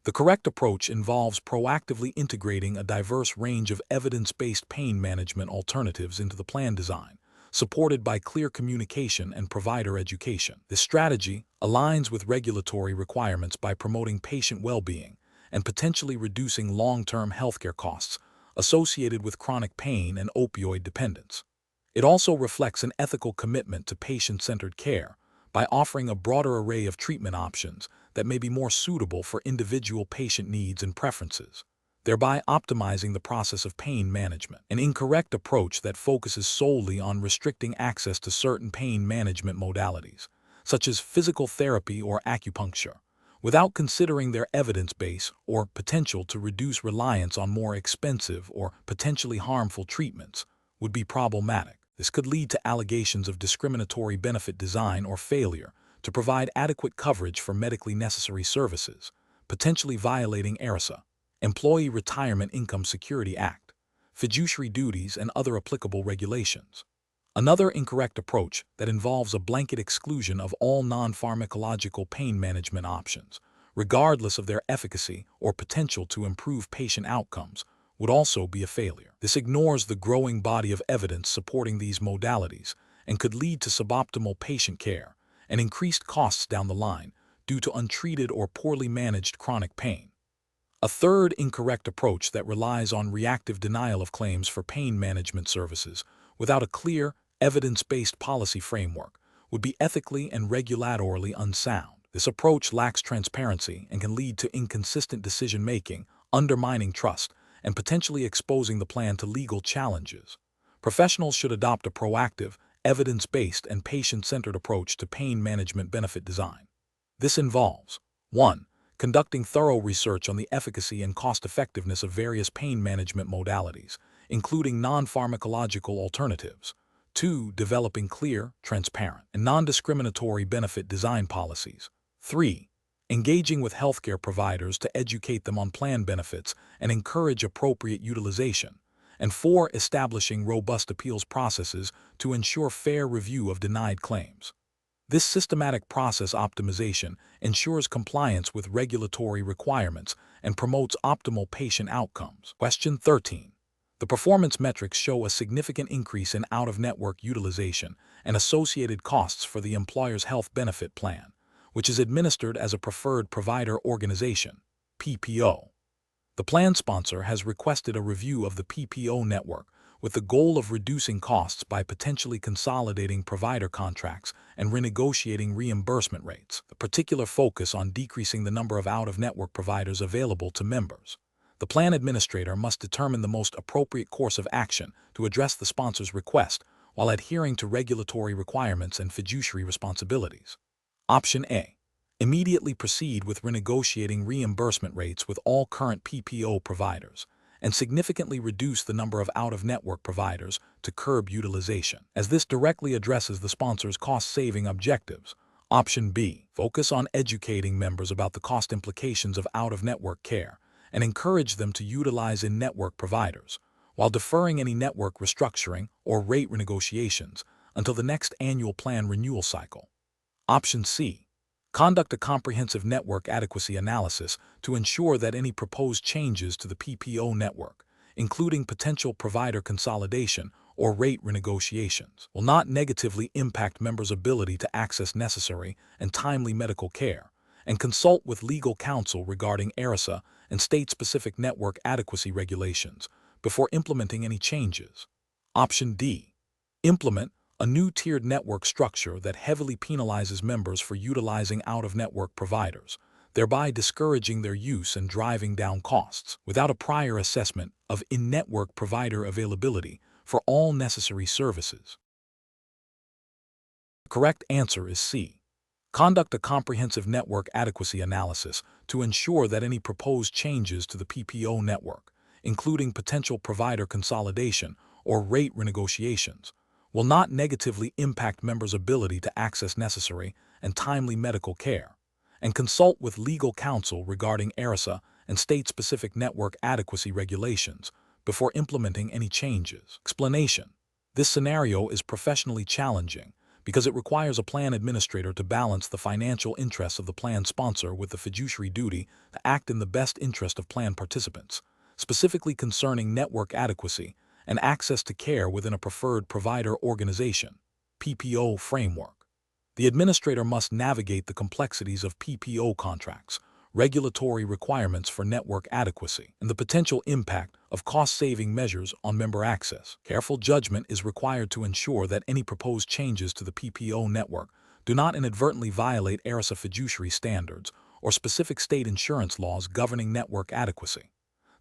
The correct approach involves proactively integrating a diverse range of evidence-based pain management alternatives into the plan design, supported by clear communication and provider education. This strategy aligns with regulatory requirements by promoting patient well-being and potentially reducing long-term healthcare costs associated with chronic pain and opioid dependence. It also reflects an ethical commitment to patient-centered care by offering a broader array of treatment options that may be more suitable for individual patient needs and preferences, thereby optimizing the process of pain management. An incorrect approach that focuses solely on restricting access to certain pain management modalities, such as physical therapy or acupuncture, without considering their evidence base or potential to reduce reliance on more expensive or potentially harmful treatments, would be problematic. This could lead to allegations of discriminatory benefit design or failure to provide adequate coverage for medically necessary services, potentially violating ERISA, Employee Retirement Income Security Act, fiduciary duties, and other applicable regulations. Another incorrect approach that involves a blanket exclusion of all non-pharmacological pain management options, regardless of their efficacy or potential to improve patient outcomes, would also be a failure. This ignores the growing body of evidence supporting these modalities and could lead to suboptimal patient care and increased costs down the line due to untreated or poorly managed chronic pain. A third incorrect approach that relies on reactive denial of claims for pain management services without a clear, evidence-based policy framework would be ethically and regulatorily unsound. This approach lacks transparency and can lead to inconsistent decision-making, undermining trust, and potentially exposing the plan to legal challenges. Professionals should adopt a proactive, evidence-based, and patient-centered approach to pain management benefit design. This involves 1. Conducting thorough research on the efficacy and cost-effectiveness of various pain management modalities, including non-pharmacological alternatives. 2. Developing clear, transparent, and non-discriminatory benefit design policies. 3. Engaging with healthcare providers to educate them on plan benefits and encourage appropriate utilization. And 4. Establishing robust appeals processes to ensure fair review of denied claims. This systematic process optimization ensures compliance with regulatory requirements and promotes optimal patient outcomes. Question 13. The performance metrics show a significant increase in out-of-network utilization and associated costs for the employer's health benefit plan, which is administered as a preferred provider organization, PPO. The plan sponsor has requested a review of the PPO network with the goal of reducing costs by potentially consolidating provider contracts and renegotiating reimbursement rates, a particular focus on decreasing the number of out-of-network providers available to members. The plan administrator must determine the most appropriate course of action to address the sponsor's request while adhering to regulatory requirements and fiduciary responsibilities. Option A. Immediately proceed with renegotiating reimbursement rates with all current PPO providers and significantly reduce the number of out-of-network providers to curb utilization, as this directly addresses the sponsor's cost-saving objectives. Option B. Focus on educating members about the cost implications of out-of-network care and encourage them to utilize in-network providers, while deferring any network restructuring or rate renegotiations until the next annual plan renewal cycle. Option C. Conduct a comprehensive network adequacy analysis to ensure that any proposed changes to the PPO network, including potential provider consolidation or rate renegotiations, will not negatively impact members' ability to access necessary and timely medical care, and consult with legal counsel regarding ERISA and state-specific network adequacy regulations before implementing any changes. Option D. Implement a new tiered network structure that heavily penalizes members for utilizing out-of-network providers, thereby discouraging their use and driving down costs, without a prior assessment of in-network provider availability for all necessary services. The correct answer is C. Conduct a comprehensive network adequacy analysis to ensure that any proposed changes to the PPO network, including potential provider consolidation or rate renegotiations, will not negatively impact members' ability to access necessary and timely medical care, and consult with legal counsel regarding ERISA and state-specific network adequacy regulations before implementing any changes. Explanation: this scenario is professionally challenging because it requires a plan administrator to balance the financial interests of the plan sponsor with the fiduciary duty to act in the best interest of plan participants, specifically concerning network adequacy and access to care within a preferred provider organization framework. The administrator must navigate the complexities of PPO contracts, regulatory requirements for network adequacy, and the potential impact of cost-saving measures on member access. Careful judgment is required to ensure that any proposed changes to the PPO network do not inadvertently violate ERISA fiduciary standards or specific state insurance laws governing network adequacy.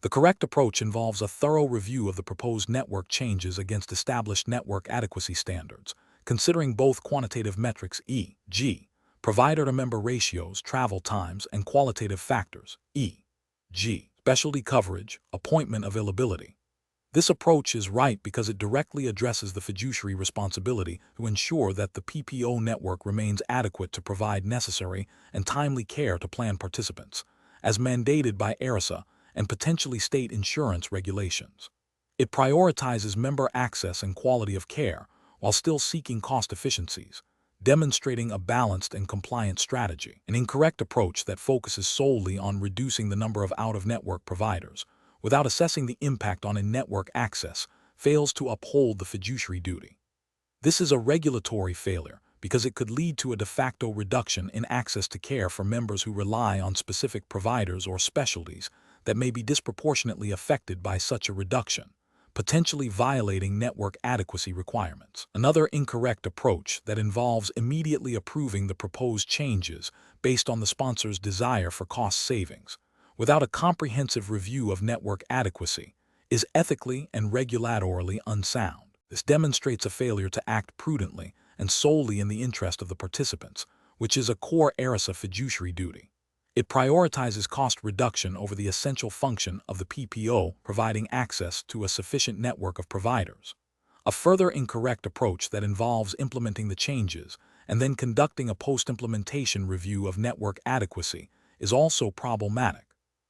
The correct approach involves a thorough review of the proposed network changes against established network adequacy standards, considering both quantitative metrics e.g., provider-to-member ratios, travel times, and qualitative factors e.g., specialty coverage, appointment availability. This approach is right because it directly addresses the fiduciary responsibility to ensure that the PPO network remains adequate to provide necessary and timely care to plan participants, as mandated by ERISA and potentially state insurance regulations. It prioritizes member access and quality of care while still seeking cost efficiencies, demonstrating a balanced and compliant strategy. An incorrect approach that focuses solely on reducing the number of out-of-network providers without assessing the impact on in-network access fails to uphold the fiduciary duty. This is a regulatory failure because it could lead to a de facto reduction in access to care for members who rely on specific providers or specialties that may be disproportionately affected by such a reduction, potentially violating network adequacy requirements. Another incorrect approach that involves immediately approving the proposed changes based on the sponsor's desire for cost savings, without a comprehensive review of network adequacy, is ethically and regulatorily unsound. This demonstrates a failure to act prudently and solely in the interest of the participants, which is a core ERISA fiduciary duty. It prioritizes cost reduction over the essential function of the PPO providing access to a sufficient network of providers. A further incorrect approach that involves implementing the changes and then conducting a post-implementation review of network adequacy is also problematic.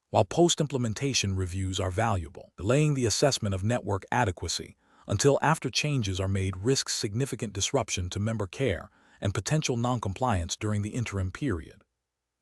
While post-implementation reviews are valuable, delaying the assessment of network adequacy until after changes are made risks significant disruption to member care and potential noncompliance during the interim period.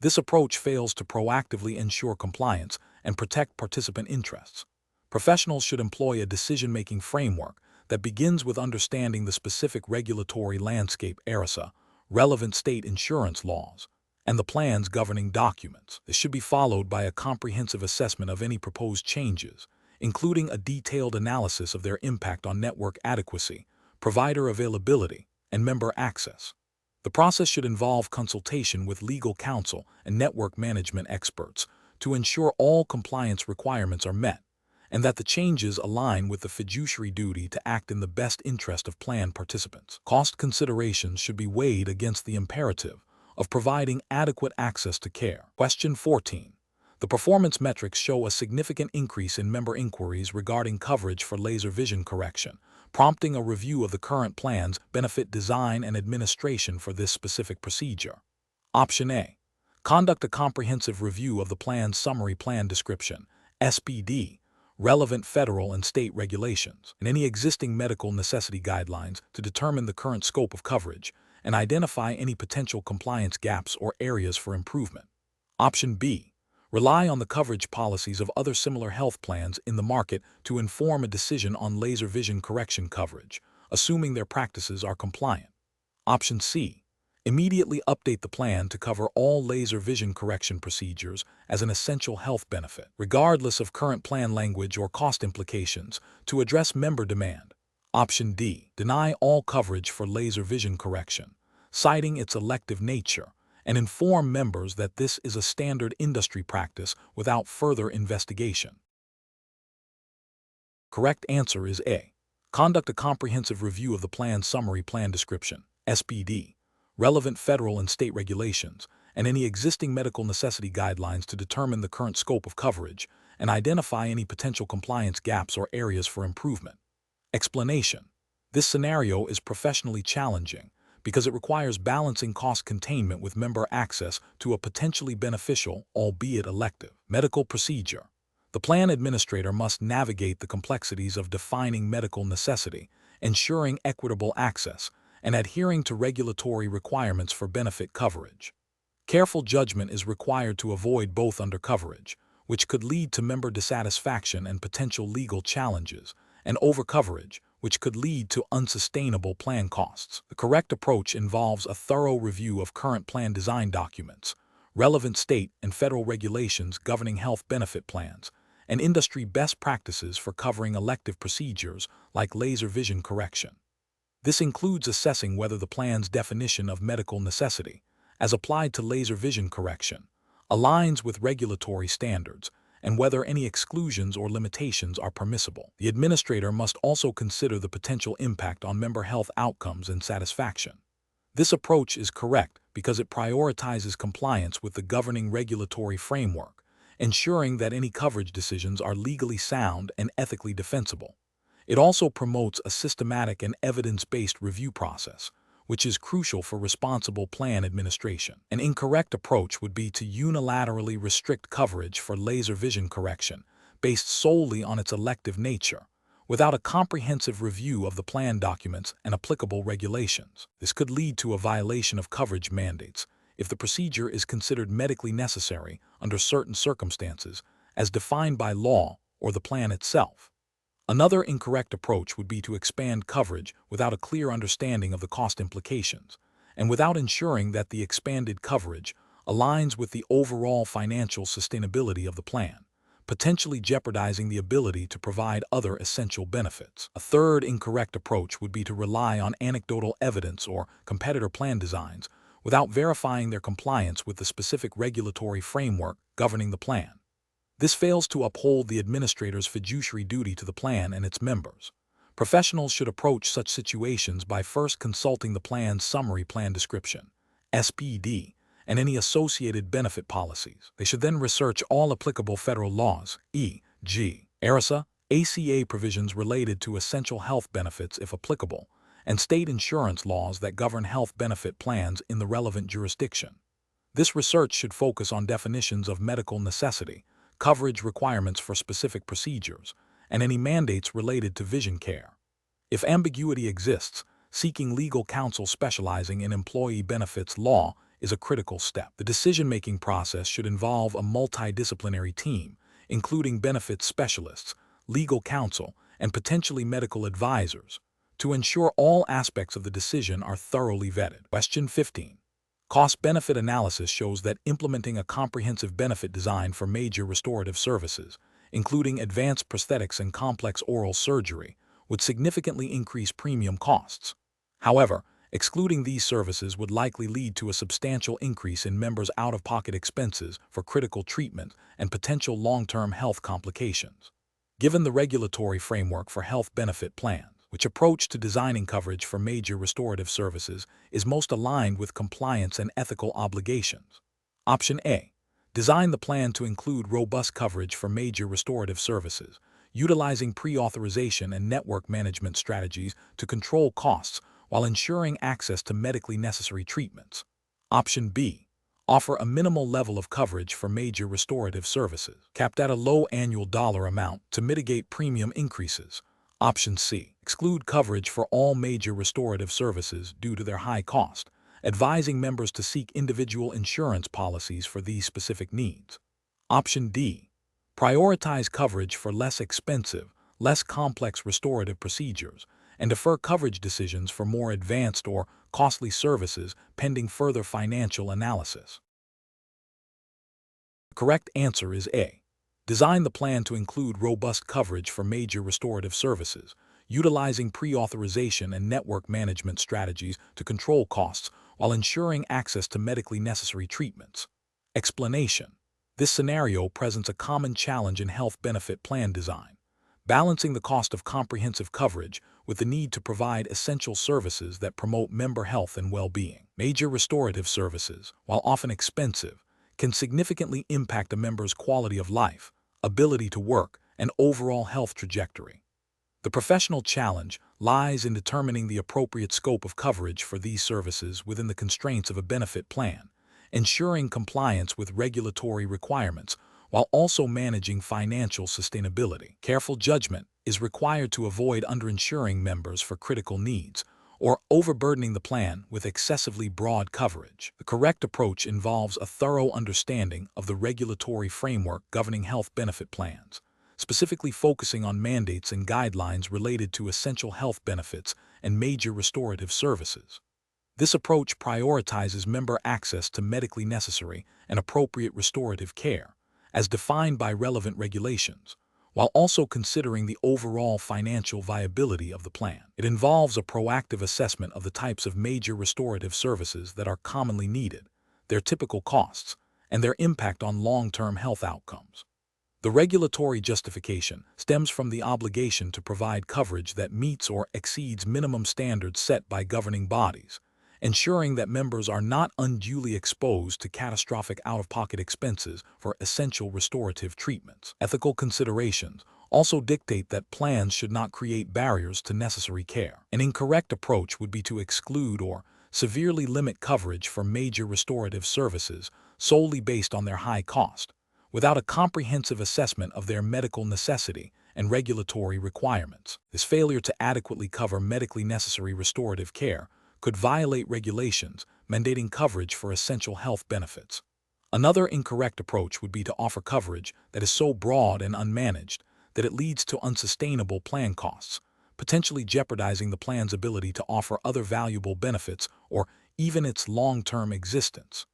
This approach fails to proactively ensure compliance and protect participant interests. Professionals should employ a decision-making framework that begins with understanding the specific regulatory landscape ERISA, relevant state insurance laws, and the plans governing documents. This should be followed by a comprehensive assessment of any proposed changes, including a detailed analysis of their impact on network adequacy, provider availability, and member access. The process should involve consultation with legal counsel and network management experts to ensure all compliance requirements are met and that the changes align with the fiduciary duty to act in the best interest of plan participants. Cost considerations should be weighed against the imperative of providing adequate access to care. Question 14. The performance metrics show a significant increase in member inquiries regarding coverage for laser vision correction, prompting a review of the current plan's benefit design and administration for this specific procedure. Option A. Conduct a comprehensive review of the plan's summary plan description, SPD, relevant federal and state regulations, and any existing medical necessity guidelines to determine the current scope of coverage and identify any potential compliance gaps or areas for improvement. Option B. Rely on the coverage policies of other similar health plans in the market to inform a decision on laser vision correction coverage, assuming their practices are compliant. Option C. Immediately update the plan to cover all laser vision correction procedures as an essential health benefit, regardless of current plan language or cost implications, to address member demand. Option D. Deny all coverage for laser vision correction, citing its elective nature, and inform members that this is a standard industry practice without further investigation. Correct answer is A. Conduct a comprehensive review of the plan's summary plan description, SPD, relevant federal and state regulations, and any existing medical necessity guidelines to determine the current scope of coverage and identify any potential compliance gaps or areas for improvement. Explanation. This scenario is professionally challenging because it requires balancing cost containment with member access to a potentially beneficial, albeit elective, medical procedure. The plan administrator must navigate the complexities of defining medical necessity, ensuring equitable access, and adhering to regulatory requirements for benefit coverage. Careful judgment is required to avoid both undercoverage, which could lead to member dissatisfaction and potential legal challenges, and overcoverage, which could lead to unsustainable plan costs. The correct approach involves a thorough review of current plan design documents, relevant state and federal regulations governing health benefit plans, and industry best practices for covering elective procedures like laser vision correction. This includes assessing whether the plan's definition of medical necessity, as applied to laser vision correction, aligns with regulatory standards, and whether any exclusions or limitations are permissible. The administrator must also consider the potential impact on member health outcomes and satisfaction. This approach is correct because it prioritizes compliance with the governing regulatory framework, ensuring that any coverage decisions are legally sound and ethically defensible. It also promotes a systematic and evidence-based review process, which is crucial for responsible plan administration. An incorrect approach would be to unilaterally restrict coverage for laser vision correction based solely on its elective nature, without a comprehensive review of the plan documents and applicable regulations. This could lead to a violation of coverage mandates if the procedure is considered medically necessary under certain circumstances, as defined by law or the plan itself. Another incorrect approach would be to expand coverage without a clear understanding of the cost implications, and without ensuring that the expanded coverage aligns with the overall financial sustainability of the plan, potentially jeopardizing the ability to provide other essential benefits. A third incorrect approach would be to rely on anecdotal evidence or competitor plan designs without verifying their compliance with the specific regulatory framework governing the plan. This fails to uphold the administrator's fiduciary duty to the plan and its members. Professionals should approach such situations by first consulting the plan's summary plan description, SPD, and any associated benefit policies. They should then research all applicable federal laws, e.g., ERISA, ACA provisions related to essential health benefits if applicable, and state insurance laws that govern health benefit plans in the relevant jurisdiction. This research should focus on definitions of medical necessity, coverage requirements for specific procedures, and any mandates related to vision care. If ambiguity exists, seeking legal counsel specializing in employee benefits law is a critical step. The decision-making process should involve a multidisciplinary team, including benefits specialists, legal counsel, and potentially medical advisors, to ensure all aspects of the decision are thoroughly vetted. Question 15. Cost-benefit analysis shows that implementing a comprehensive benefit design for major restorative services, including advanced prosthetics and complex oral surgery, would significantly increase premium costs. However, excluding these services would likely lead to a substantial increase in members' out-of-pocket expenses for critical treatment and potential long-term health complications. Given the regulatory framework for health benefit plans, which approach to designing coverage for major restorative services is most aligned with compliance and ethical obligations? Option A. Design the plan to include robust coverage for major restorative services, utilizing pre-authorization and network management strategies to control costs while ensuring access to medically necessary treatments. Option B. Offer a minimal level of coverage for major restorative services, capped at a low annual dollar amount to mitigate premium increases. Option C. Exclude coverage for all major restorative services due to their high cost, advising members to seek individual insurance policies for these specific needs. Option D. Prioritize coverage for less expensive, less complex restorative procedures, and defer coverage decisions for more advanced or costly services pending further financial analysis. The correct answer is A. Design the plan to include robust coverage for major restorative services, utilizing pre-authorization and network management strategies to control costs while ensuring access to medically necessary treatments. Explanation. This scenario presents a common challenge in health benefit plan design, balancing the cost of comprehensive coverage with the need to provide essential services that promote member health and well-being. Major restorative services, while often expensive, can significantly impact a member's quality of life, ability to work, and overall health trajectory. The professional challenge lies in determining the appropriate scope of coverage for these services within the constraints of a benefit plan, ensuring compliance with regulatory requirements while also managing financial sustainability. Careful judgment is required to avoid underinsuring members for critical needs or overburdening the plan with excessively broad coverage. The correct approach involves a thorough understanding of the regulatory framework governing health benefit plans, specifically focusing on mandates and guidelines related to essential health benefits and major restorative services. This approach prioritizes member access to medically necessary and appropriate restorative care, as defined by relevant regulations, while also considering the overall financial viability of the plan. It involves a proactive assessment of the types of major restorative services that are commonly needed, their typical costs, and their impact on long-term health outcomes. The regulatory justification stems from the obligation to provide coverage that meets or exceeds minimum standards set by governing bodies, ensuring that members are not unduly exposed to catastrophic out-of-pocket expenses for essential restorative treatments. Ethical considerations also dictate that plans should not create barriers to necessary care. An incorrect approach would be to exclude or severely limit coverage for major restorative services solely based on their high cost, without a comprehensive assessment of their medical necessity and regulatory requirements. This failure to adequately cover medically necessary restorative care could violate regulations mandating coverage for essential health benefits. Another incorrect approach would be to offer coverage that is so broad and unmanaged that it leads to unsustainable plan costs, potentially jeopardizing the plan's ability to offer other valuable benefits or even its long-term existence.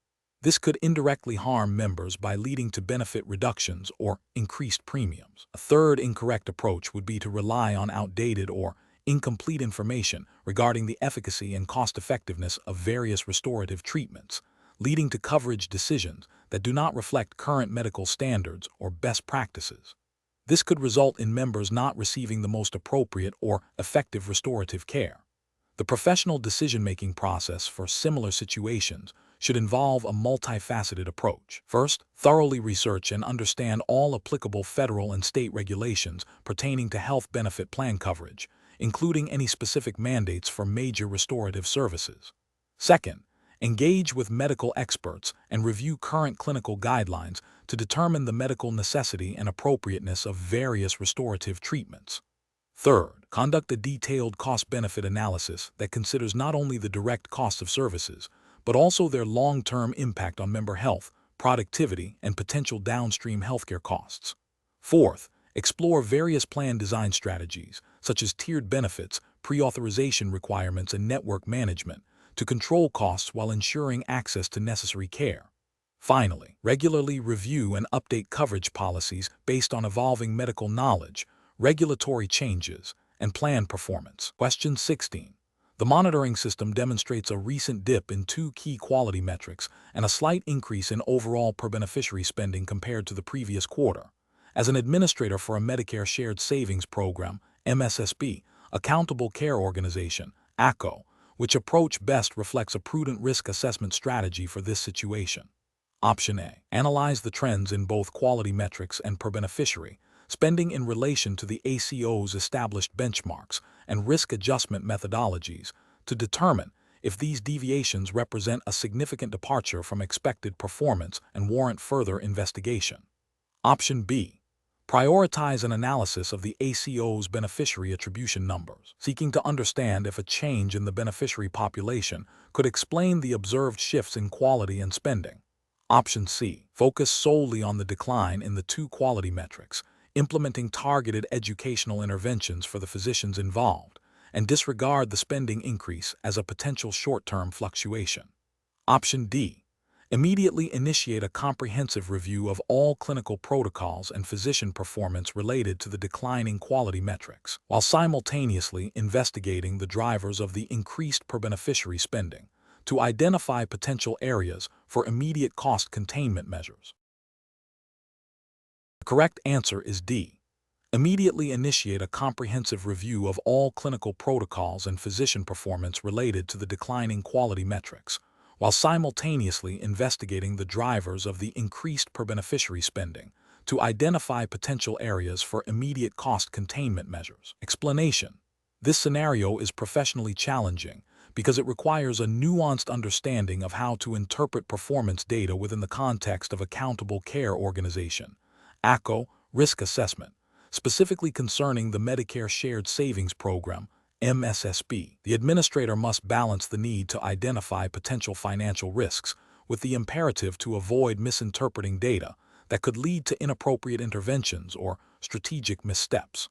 This could indirectly harm members by leading to benefit reductions or increased premiums. A third incorrect approach would be to rely on outdated or incomplete information regarding the efficacy and cost-effectiveness of various restorative treatments, leading to coverage decisions that do not reflect current medical standards or best practices. This could result in members not receiving the most appropriate or effective restorative care. The professional decision-making process for similar situations should involve a multifaceted approach. First, thoroughly research and understand all applicable federal and state regulations pertaining to health benefit plan coverage, including any specific mandates for major restorative services. Second, engage with medical experts and review current clinical guidelines to determine the medical necessity and appropriateness of various restorative treatments. Third, conduct a detailed cost-benefit analysis that considers not only the direct cost of services, but also their long-term impact on member health, productivity, and potential downstream healthcare costs. Fourth, explore various plan design strategies, such as tiered benefits, pre-authorization requirements, and network management, to control costs while ensuring access to necessary care. Finally, regularly review and update coverage policies based on evolving medical knowledge, regulatory changes, and plan performance. Question 16. The monitoring system demonstrates a recent dip in two key quality metrics and a slight increase in overall per-beneficiary spending compared to the previous quarter. As an administrator for a Medicare Shared Savings Program, MSSP, Accountable Care Organization, ACO, which approach best reflects a prudent risk assessment strategy for this situation? Option A. Analyze the trends in both quality metrics and per beneficiary, spending in relation to the ACO's established benchmarks and risk adjustment methodologies to determine if these deviations represent a significant departure from expected performance and warrant further investigation. Option B. Prioritize an analysis of the ACO's beneficiary attribution numbers, seeking to understand if a change in the beneficiary population could explain the observed shifts in quality and spending. Option C. Focus solely on the decline in the two quality metrics, implementing targeted educational interventions for the physicians involved, and disregard the spending increase as a potential short-term fluctuation. Option D. Immediately initiate a comprehensive review of all clinical protocols and physician performance related to the declining quality metrics, while simultaneously investigating the drivers of the increased per beneficiary spending to identify potential areas for immediate cost containment measures. The correct answer is D. Immediately initiate a comprehensive review of all clinical protocols and physician performance related to the declining quality metrics, while simultaneously investigating the drivers of the increased per beneficiary spending to identify potential areas for immediate cost containment measures. Explanation: this scenario is professionally challenging because it requires a nuanced understanding of how to interpret performance data within the context of accountable care organization, ACO, risk assessment, specifically concerning the Medicare Shared Savings Program, MSSP. The administrator must balance the need to identify potential financial risks with the imperative to avoid misinterpreting data that could lead to inappropriate interventions or strategic missteps.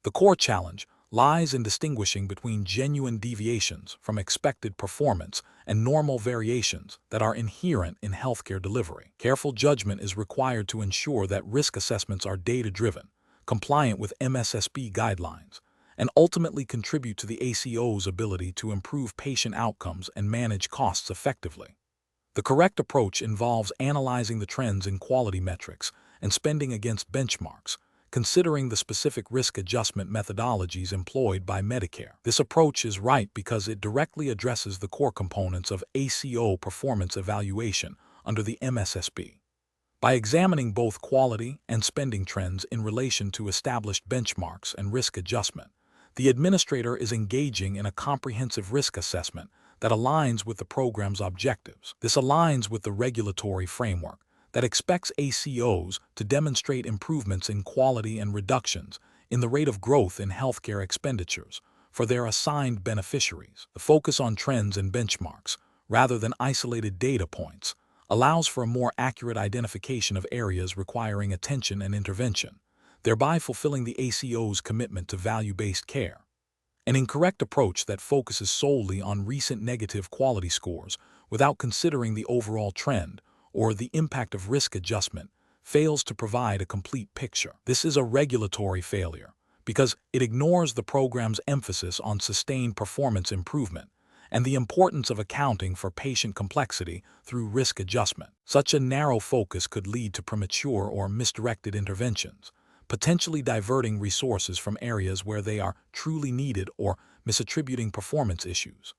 The core challenge lies in distinguishing between genuine deviations from expected performance and normal variations that are inherent in healthcare delivery. Careful judgment is required to ensure that risk assessments are data-driven, compliant with MSSP guidelines, and ultimately contribute to the ACO's ability to improve patient outcomes and manage costs effectively. The correct approach involves analyzing the trends in quality metrics and spending against benchmarks, considering the specific risk adjustment methodologies employed by Medicare. This approach is right because it directly addresses the core components of ACO performance evaluation under the MSSP. By examining both quality and spending trends in relation to established benchmarks and risk adjustment, the administrator is engaging in a comprehensive risk assessment that aligns with the program's objectives. This aligns with the regulatory framework that expects ACOs to demonstrate improvements in quality and reductions in the rate of growth in healthcare expenditures for their assigned beneficiaries. The focus on trends and benchmarks, rather than isolated data points, allows for a more accurate identification of areas requiring attention and intervention, thereby fulfilling the ACO's commitment to value-based care. An incorrect approach that focuses solely on recent negative quality scores without considering the overall trend or the impact of risk adjustment fails to provide a complete picture. This is a regulatory failure because it ignores the program's emphasis on sustained performance improvement and the importance of accounting for patient complexity through risk adjustment. Such a narrow focus could lead to premature or misdirected interventions, potentially diverting resources from areas where they are truly needed or misattributing performance issues.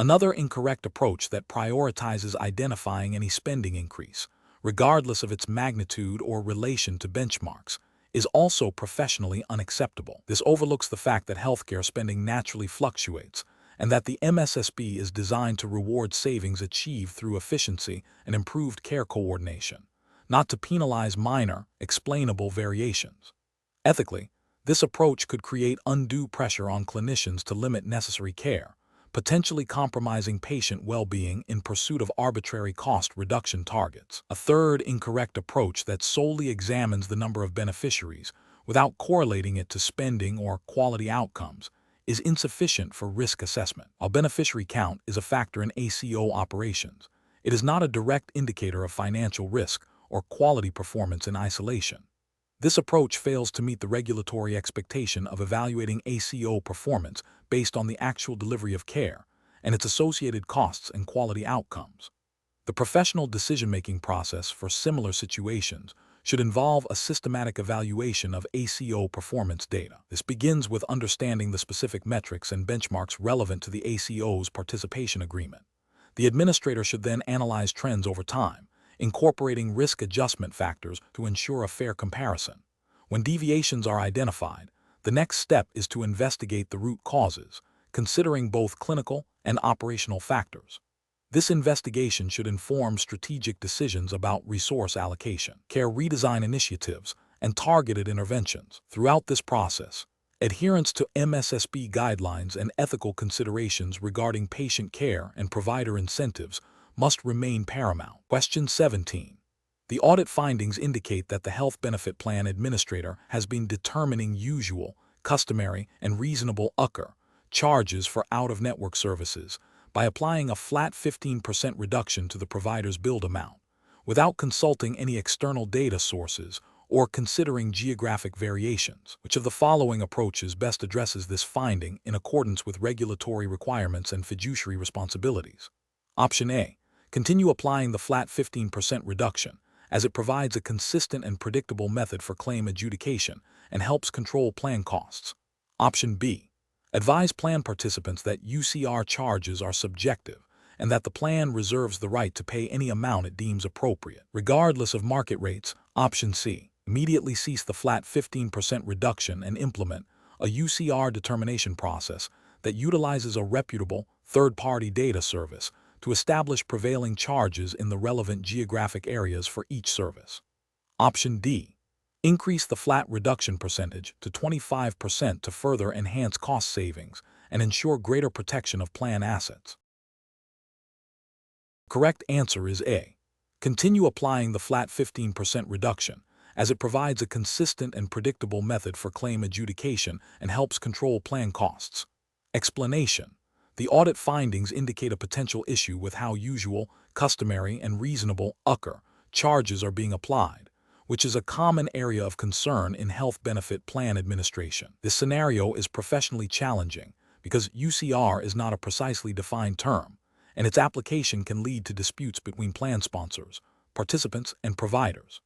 Another incorrect approach that prioritizes identifying any spending increase, regardless of its magnitude or relation to benchmarks, is also professionally unacceptable. This overlooks the fact that healthcare spending naturally fluctuates and that the MSSP is designed to reward savings achieved through efficiency and improved care coordination, not to penalize minor, explainable variations. Ethically, this approach could create undue pressure on clinicians to limit necessary care, potentially compromising patient well-being in pursuit of arbitrary cost reduction targets. A third incorrect approach that solely examines the number of beneficiaries without correlating it to spending or quality outcomes is insufficient for risk assessment. While beneficiary count is a factor in ACO operations, it is not a direct indicator of financial risk or quality performance in isolation. This approach fails to meet the regulatory expectation of evaluating ACO performance based on the actual delivery of care and its associated costs and quality outcomes. The professional decision-making process for similar situations should involve a systematic evaluation of ACO performance data. This begins with understanding the specific metrics and benchmarks relevant to the ACO's participation agreement. The administrator should then analyze trends over time, incorporating risk adjustment factors to ensure a fair comparison. When deviations are identified, the next step is to investigate the root causes, considering both clinical and operational factors. This investigation should inform strategic decisions about resource allocation, care redesign initiatives, and targeted interventions. Throughout this process, adherence to MSSP guidelines and ethical considerations regarding patient care and provider incentives must remain paramount. Question 17. The audit findings indicate that the health benefit plan administrator has been determining usual, customary, and reasonable charges for out-of-network services by applying a flat 15% reduction to the provider's billed amount, without consulting any external data sources or considering geographic variations. Which of the following approaches best addresses this finding in accordance with regulatory requirements and fiduciary responsibilities? Option A. Continue applying the flat 15% reduction, as it provides a consistent and predictable method for claim adjudication and helps control plan costs. Option B. Advise plan participants that UCR charges are subjective and that the plan reserves the right to pay any amount it deems appropriate, regardless of market rates. Option C. Immediately cease the flat 15% reduction and implement a UCR determination process that utilizes a reputable, third-party data service to establish prevailing charges in the relevant geographic areas for each service. Option D. Increase the flat reduction percentage to 25% to further enhance cost savings and ensure greater protection of plan assets. Correct answer is A. Continue applying the flat 15% reduction, as it provides a consistent and predictable method for claim adjudication and helps control plan costs. Explanation. The audit findings indicate a potential issue with how usual, customary, and reasonable charges are being applied, which is a common area of concern in health benefit plan administration. This scenario is professionally challenging because UCR is not a precisely defined term, and its application can lead to disputes between plan sponsors, participants, and providers.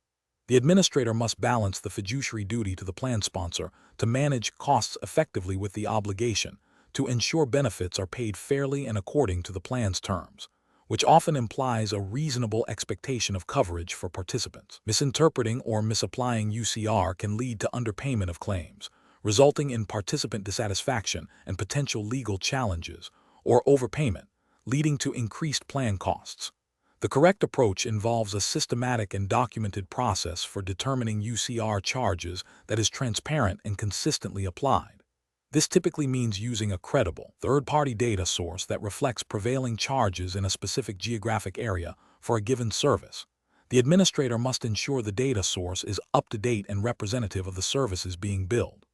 The administrator must balance the fiduciary duty to the plan sponsor to manage costs effectively with the obligation to ensure benefits are paid fairly and according to the plan's terms, which often implies a reasonable expectation of coverage for participants. Misinterpreting or misapplying UCR can lead to underpayment of claims, resulting in participant dissatisfaction and potential legal challenges, or overpayment, leading to increased plan costs. The correct approach involves a systematic and documented process for determining UCR charges that is transparent and consistently applied. This typically means using a credible, third-party data source that reflects prevailing charges in a specific geographic area for a given service. The administrator must ensure the data source is up-to-date and representative of the services being billed.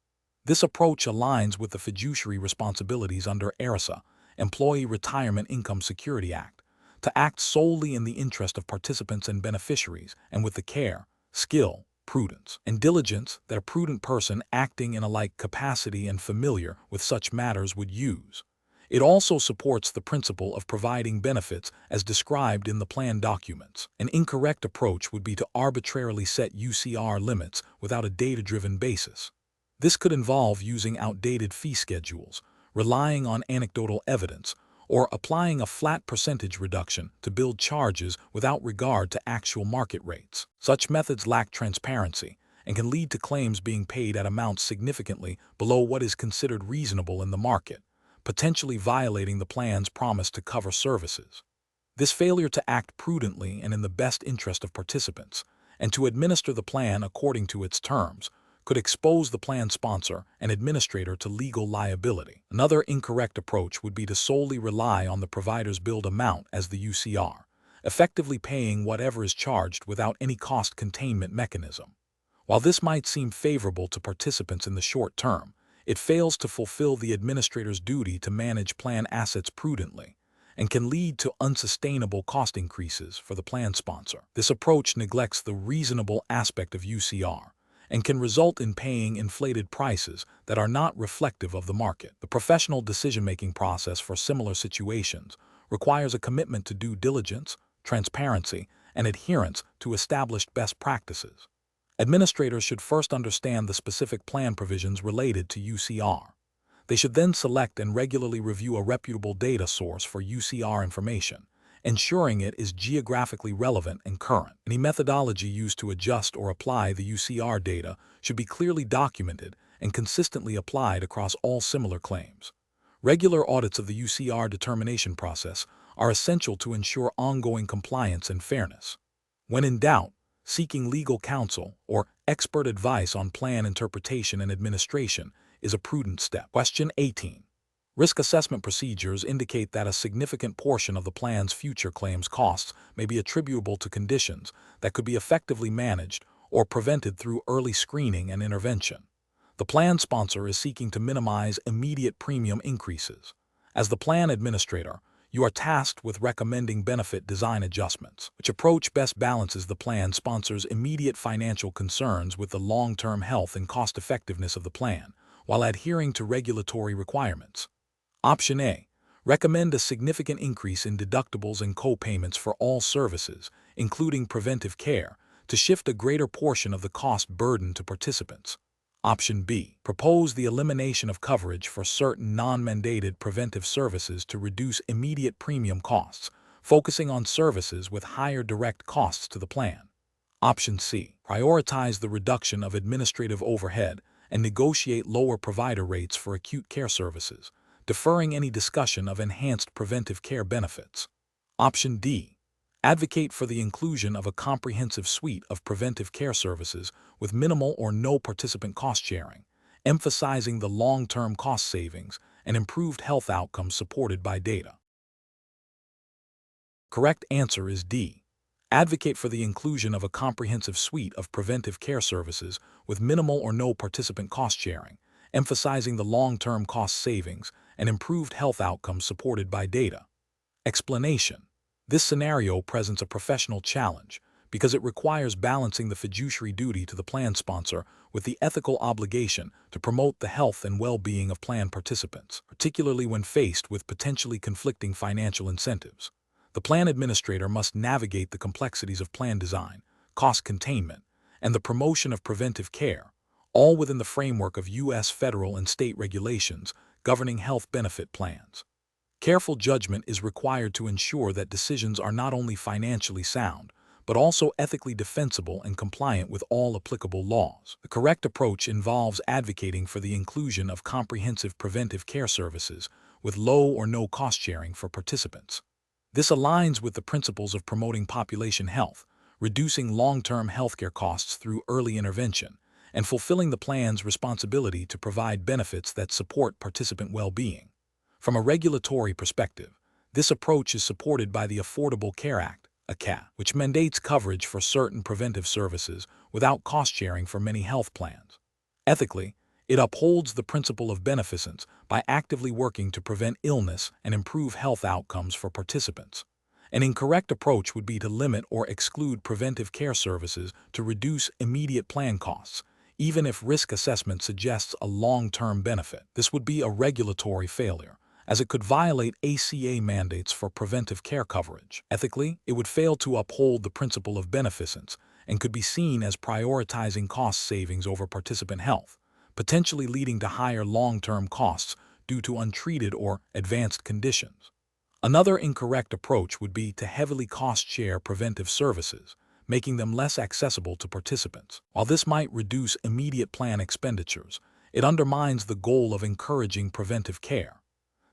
This approach aligns with the fiduciary responsibilities under ERISA, Employee Retirement Income Security Act, to act solely in the interest of participants and beneficiaries and with the care, skill, prudence, and diligence that a prudent person acting in a like capacity and familiar with such matters would use. It also supports the principle of providing benefits as described in the plan documents. An incorrect approach would be to arbitrarily set UCR limits without a data-driven basis. This could involve using outdated fee schedules, relying on anecdotal evidence, or applying a flat percentage reduction to build charges without regard to actual market rates. Such methods lack transparency and can lead to claims being paid at amounts significantly below what is considered reasonable in the market, potentially violating the plan's promise to cover services. This failure to act prudently and in the best interest of participants, and to administer the plan according to its terms, could expose the plan sponsor and administrator to legal liability. Another incorrect approach would be to solely rely on the provider's billed amount as the UCR, effectively paying whatever is charged without any cost containment mechanism. While this might seem favorable to participants in the short term, it fails to fulfill the administrator's duty to manage plan assets prudently and can lead to unsustainable cost increases for the plan sponsor. This approach neglects the reasonable aspect of UCR and can result in paying inflated prices that are not reflective of the market. The professional decision-making process for similar situations requires a commitment to due diligence, transparency, and adherence to established best practices. Administrators should first understand the specific plan provisions related to UCR. They should then select and regularly review a reputable data source for UCR information ensuring it is geographically relevant and current. Any methodology used to adjust or apply the UCR data should be clearly documented and consistently applied across all similar claims. Regular audits of the UCR determination process are essential to ensure ongoing compliance and fairness. When in doubt, seeking legal counsel or expert advice on plan interpretation and administration is a prudent step. Question 18. Risk assessment procedures indicate that a significant portion of the plan's future claims costs may be attributable to conditions that could be effectively managed or prevented through early screening and intervention. The plan sponsor is seeking to minimize immediate premium increases. As the plan administrator, you are tasked with recommending benefit design adjustments, which approach best balances the plan sponsor's immediate financial concerns with the long-term health and cost-effectiveness of the plan, while adhering to regulatory requirements. Option A. Recommend a significant increase in deductibles and co-payments for all services, including preventive care, to shift a greater portion of the cost burden to participants. Option B. Propose the elimination of coverage for certain non-mandated preventive services to reduce immediate premium costs, focusing on services with higher direct costs to the plan. Option C. Prioritize the reduction of administrative overhead and negotiate lower provider rates for acute care services, deferring any discussion of enhanced preventive care benefits. Option D. Advocate for the inclusion of a comprehensive suite of preventive care services with minimal or no participant cost sharing, emphasizing the long-term cost savings and improved health outcomes supported by data. Correct answer is D. Advocate for the inclusion of a comprehensive suite of preventive care services with minimal or no participant cost sharing, emphasizing the long-term cost savings and improved health outcomes supported by data. Explanation. This scenario presents a professional challenge because it requires balancing the fiduciary duty to the plan sponsor with the ethical obligation to promote the health and well-being of plan participants, particularly when faced with potentially conflicting financial incentives. The plan administrator must navigate the complexities of plan design, cost containment, and the promotion of preventive care, all within the framework of U.S. federal and state regulations governing health benefit plans. Careful judgment is required to ensure that decisions are not only financially sound, but also ethically defensible and compliant with all applicable laws. The correct approach involves advocating for the inclusion of comprehensive preventive care services with low or no cost sharing for participants. This aligns with the principles of promoting population health, reducing long-term healthcare costs through early intervention, and fulfilling the plan's responsibility to provide benefits that support participant well-being. From a regulatory perspective, this approach is supported by the Affordable Care Act, ACA, which mandates coverage for certain preventive services without cost sharing for many health plans. Ethically, it upholds the principle of beneficence by actively working to prevent illness and improve health outcomes for participants. An incorrect approach would be to limit or exclude preventive care services to reduce immediate plan costs, even if risk assessment suggests a long-term benefit. This would be a regulatory failure, as it could violate ACA mandates for preventive care coverage. Ethically, it would fail to uphold the principle of beneficence and could be seen as prioritizing cost savings over participant health, potentially leading to higher long-term costs due to untreated or advanced conditions. Another incorrect approach would be to heavily cost-share preventive services, making them less accessible to participants. While this might reduce immediate plan expenditures, it undermines the goal of encouraging preventive care.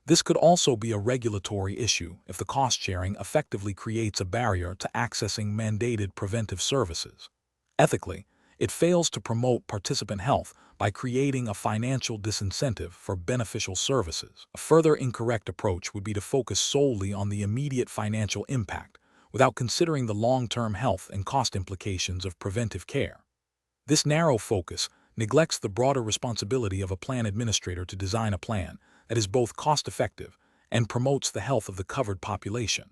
This could also be a regulatory issue if the cost-sharing effectively creates a barrier to accessing mandated preventive services. Ethically, it fails to promote participant health by creating a financial disincentive for beneficial services. A further incorrect approach would be to focus solely on the immediate financial impact without considering the long-term health and cost implications of preventive care. This narrow focus neglects the broader responsibility of a plan administrator to design a plan that is both cost-effective and promotes the health of the covered population.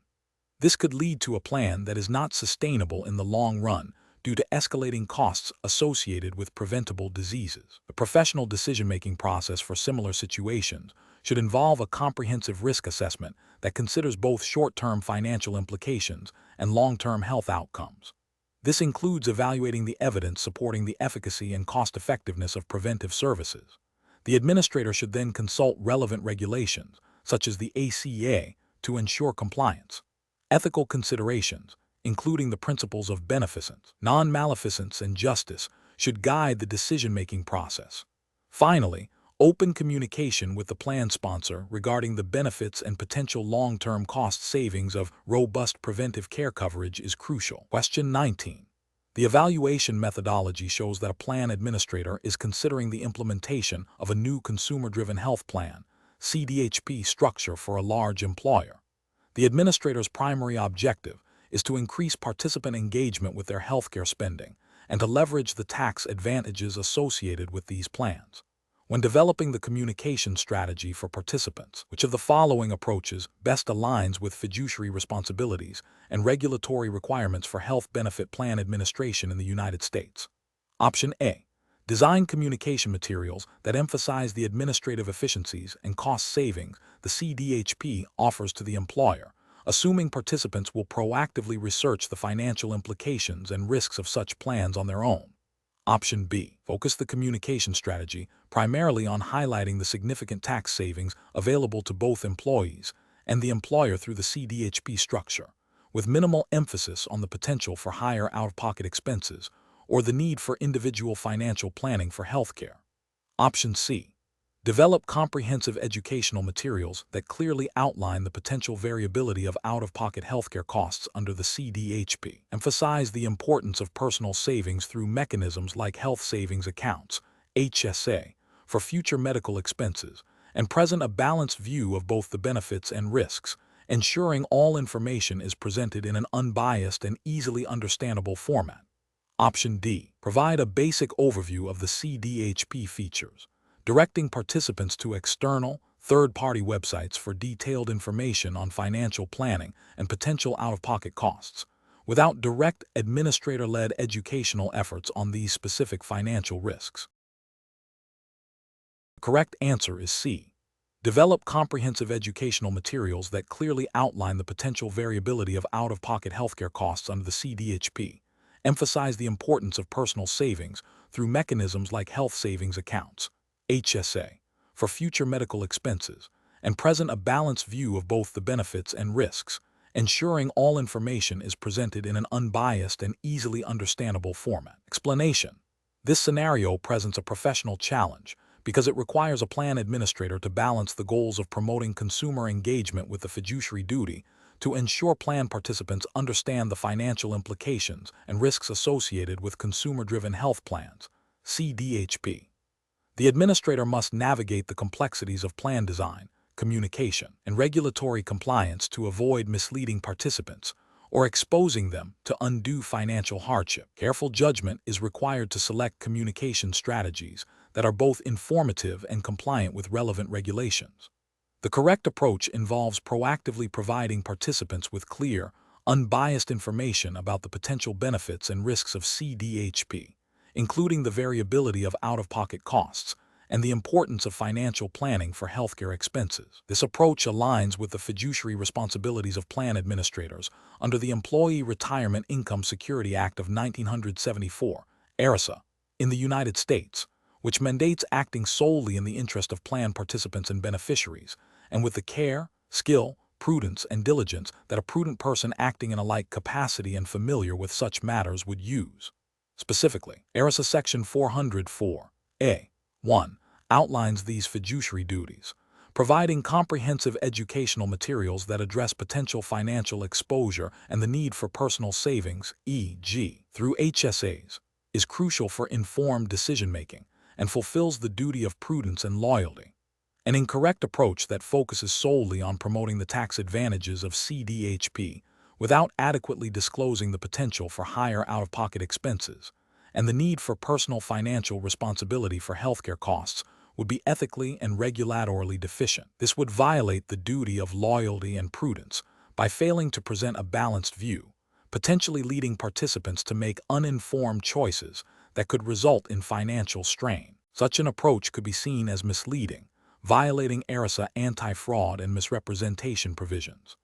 This could lead to a plan that is not sustainable in the long run due to escalating costs associated with preventable diseases. The professional decision-making process for similar situations should involve a comprehensive risk assessment that considers both short-term financial implications and long-term health outcomes. This includes evaluating the evidence supporting the efficacy and cost-effectiveness of preventive services. The administrator should then consult relevant regulations, such as the ACA, to ensure compliance. Ethical considerations, including the principles of beneficence, non-maleficence, and justice, should guide the decision-making process. Finally, open communication with the plan sponsor regarding the benefits and potential long-term cost savings of robust preventive care coverage is crucial. Question 19. The evaluation methodology shows that a plan administrator is considering the implementation of a new consumer-driven health plan, CDHP structure for a large employer. The administrator's primary objective is to increase participant engagement with their healthcare spending and to leverage the tax advantages associated with these plans. When developing the communication strategy for participants, which of the following approaches best aligns with fiduciary responsibilities and regulatory requirements for health benefit plan administration in the United States? Option A. Design communication materials that emphasize the administrative efficiencies and cost savings the CDHP offers to the employer, assuming participants will proactively research the financial implications and risks of such plans on their own. Option B. Focus the communication strategy primarily on highlighting the significant tax savings available to both employees and the employer through the CDHP structure, with minimal emphasis on the potential for higher out-of-pocket expenses or the need for individual financial planning for healthcare. Option C. Develop comprehensive educational materials that clearly outline the potential variability of out-of-pocket healthcare costs under the CDHP. Emphasize the importance of personal savings through mechanisms like health savings accounts, HSA, for future medical expenses, and present a balanced view of both the benefits and risks, ensuring all information is presented in an unbiased and easily understandable format. Option D. Provide a basic overview of the CDHP features, directing participants to external, third-party websites for detailed information on financial planning and potential out-of-pocket costs, without direct administrator-led educational efforts on these specific financial risks. The correct answer is C. Develop comprehensive educational materials that clearly outline the potential variability of out-of-pocket healthcare costs under the CDHP. Emphasize the importance of personal savings through mechanisms like health savings accounts, HSA, for future medical expenses, and present a balanced view of both the benefits and risks, ensuring all information is presented in an unbiased and easily understandable format. Explanation. This scenario presents a professional challenge because it requires a plan administrator to balance the goals of promoting consumer engagement with the fiduciary duty to ensure plan participants understand the financial implications and risks associated with consumer-driven health plans, CDHP. The administrator must navigate the complexities of plan design, communication, and regulatory compliance to avoid misleading participants or exposing them to undue financial hardship. Careful judgment is required to select communication strategies that are both informative and compliant with relevant regulations. The correct approach involves proactively providing participants with clear, unbiased information about the potential benefits and risks of CDHP, including the variability of out-of-pocket costs and the importance of financial planning for healthcare expenses. This approach aligns with the fiduciary responsibilities of plan administrators under the Employee Retirement Income Security Act of 1974, ERISA, in the United States, which mandates acting solely in the interest of plan participants and beneficiaries, and with the care, skill, prudence, and diligence that a prudent person acting in a like capacity and familiar with such matters would use. Specifically, ERISA Section 404(a)(1) outlines these fiduciary duties, providing comprehensive educational materials that address potential financial exposure and the need for personal savings, e.g., through HSAs, is crucial for informed decision-making and fulfills the duty of prudence and loyalty. An incorrect approach that focuses solely on promoting the tax advantages of CDHP without adequately disclosing the potential for higher out-of-pocket expenses and the need for personal financial responsibility for healthcare costs would be ethically and regulatorily deficient. This would violate the duty of loyalty and prudence by failing to present a balanced view, potentially leading participants to make uninformed choices that could result in financial strain. Such an approach could be seen as misleading, violating ERISA anti-fraud and misrepresentation provisions.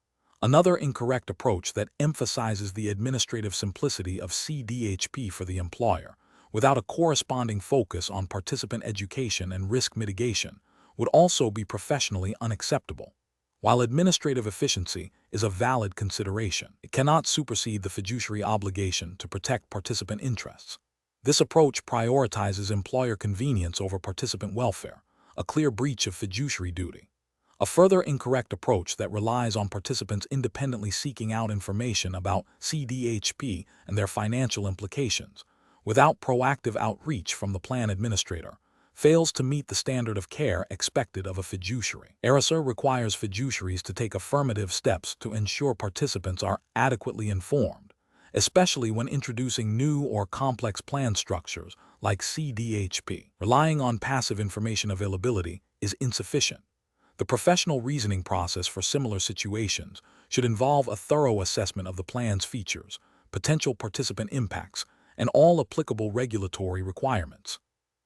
Another incorrect approach that emphasizes the administrative simplicity of CDHP for the employer, without a corresponding focus on participant education and risk mitigation, would also be professionally unacceptable. While administrative efficiency is a valid consideration, it cannot supersede the fiduciary obligation to protect participant interests. This approach prioritizes employer convenience over participant welfare, a clear breach of fiduciary duty. A further incorrect approach that relies on participants independently seeking out information about CDHP and their financial implications, without proactive outreach from the plan administrator, fails to meet the standard of care expected of a fiduciary. ERISA requires fiduciaries to take affirmative steps to ensure participants are adequately informed, especially when introducing new or complex plan structures like CDHP. Relying on passive information availability is insufficient. The professional reasoning process for similar situations should involve a thorough assessment of the plan's features, potential participant impacts, and all applicable regulatory requirements.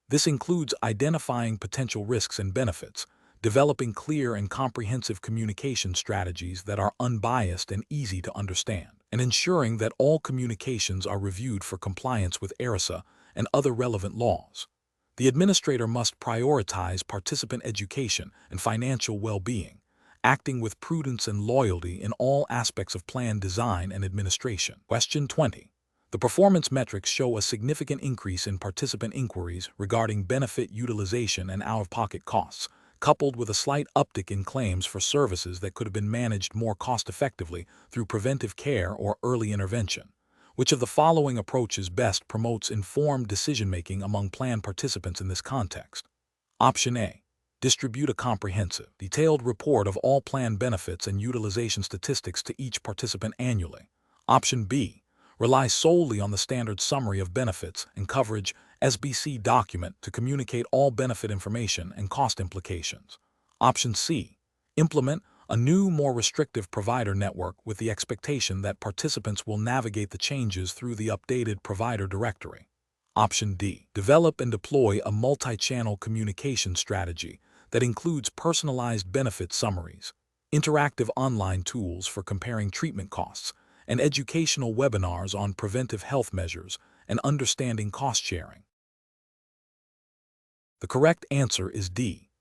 This includes identifying potential risks and benefits, developing clear and comprehensive communication strategies that are unbiased and easy to understand, and ensuring that all communications are reviewed for compliance with ERISA and other relevant laws. The administrator must prioritize participant education and financial well-being, acting with prudence and loyalty in all aspects of plan design and administration. Question 20. The performance metrics show a significant increase in participant inquiries regarding benefit utilization and out-of-pocket costs, coupled with a slight uptick in claims for services that could have been managed more cost-effectively through preventive care or early intervention. Which of the following approaches best promotes informed decision-making among plan participants in this context? Option A. Distribute a comprehensive, detailed report of all plan benefits and utilization statistics to each participant annually. Option B. Rely solely on the standard summary of benefits and coverage (SBC) document to communicate all benefit information and cost implications. Option C. Implement a new, more restrictive provider network with the expectation that participants will navigate the changes through the updated provider directory. Option D. Develop and deploy a multi-channel communication strategy that includes personalized benefit summaries, interactive online tools for comparing treatment costs, and educational webinars on preventive health measures and understanding cost sharing. The correct answer is D.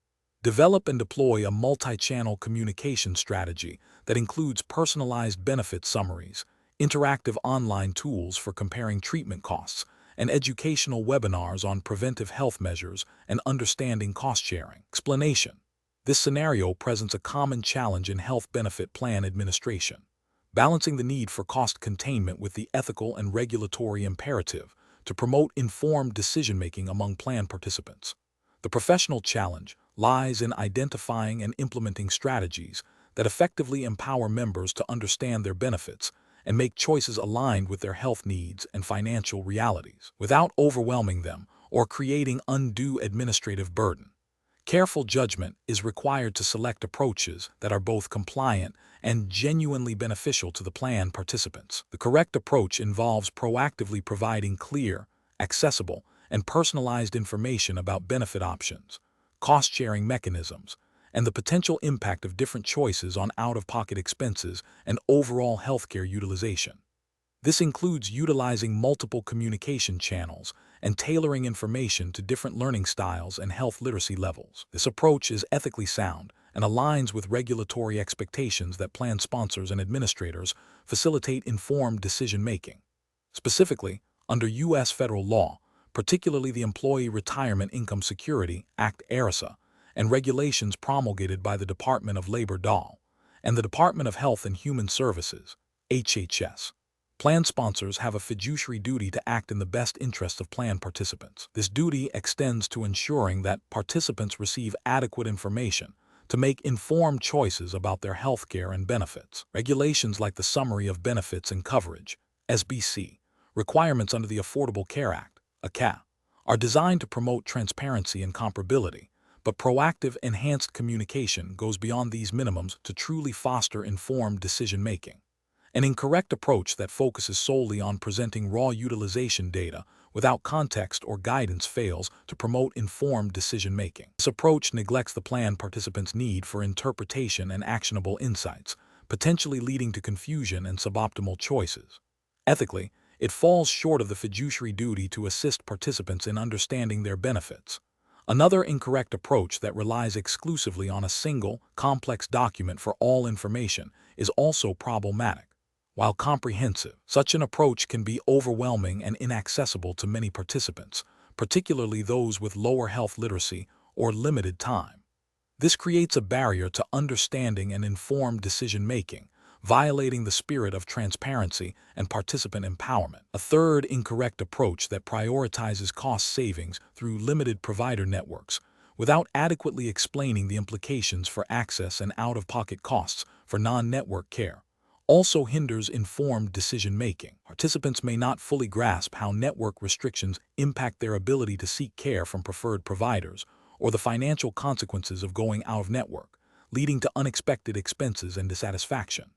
Develop and deploy a multi-channel communication strategy that includes personalized benefit summaries, interactive online tools for comparing treatment costs, and educational webinars on preventive health measures and understanding cost sharing. Explanation. This scenario presents a common challenge in health benefit plan administration, balancing the need for cost containment with the ethical and regulatory imperative to promote informed decision-making among plan participants. The professional challenge lies in identifying and implementing strategies that effectively empower members to understand their benefits and make choices aligned with their health needs and financial realities, without overwhelming them or creating undue administrative burden. Careful judgment is required to select approaches that are both compliant and genuinely beneficial to the plan participants. The correct approach involves proactively providing clear, accessible, and personalized information about benefit options, cost-sharing mechanisms, and the potential impact of different choices on out-of-pocket expenses and overall healthcare utilization. This includes utilizing multiple communication channels and tailoring information to different learning styles and health literacy levels. This approach is ethically sound and aligns with regulatory expectations that plan sponsors and administrators facilitate informed decision-making. Specifically, under U.S. federal law, particularly the Employee Retirement Income Security Act (ERISA) and regulations promulgated by the Department of Labor (DOL) and the Department of Health and Human Services (HHS). Plan sponsors have a fiduciary duty to act in the best interests of plan participants. This duty extends to ensuring that participants receive adequate information to make informed choices about their health care and benefits. Regulations like the Summary of Benefits and Coverage (SBC) requirements under the Affordable Care Act (ACA) are designed to promote transparency and comparability, but proactive, enhanced communication goes beyond these minimums to truly foster informed decision-making. An incorrect approach that focuses solely on presenting raw utilization data without context or guidance fails to promote informed decision-making. This approach neglects the plan participants' need for interpretation and actionable insights, potentially leading to confusion and suboptimal choices. Ethically, it falls short of the fiduciary duty to assist participants in understanding their benefits. Another incorrect approach that relies exclusively on a single, complex document for all information is also problematic. While comprehensive, such an approach can be overwhelming and inaccessible to many participants, particularly those with lower health literacy or limited time. This creates a barrier to understanding and informed decision-making, violating the spirit of transparency and participant empowerment. A third incorrect approach that prioritizes cost savings through limited provider networks, without adequately explaining the implications for access and out-of-pocket costs for non-network care, also hinders informed decision-making. Participants may not fully grasp how network restrictions impact their ability to seek care from preferred providers, or the financial consequences of going out of network, leading to unexpected expenses and dissatisfaction.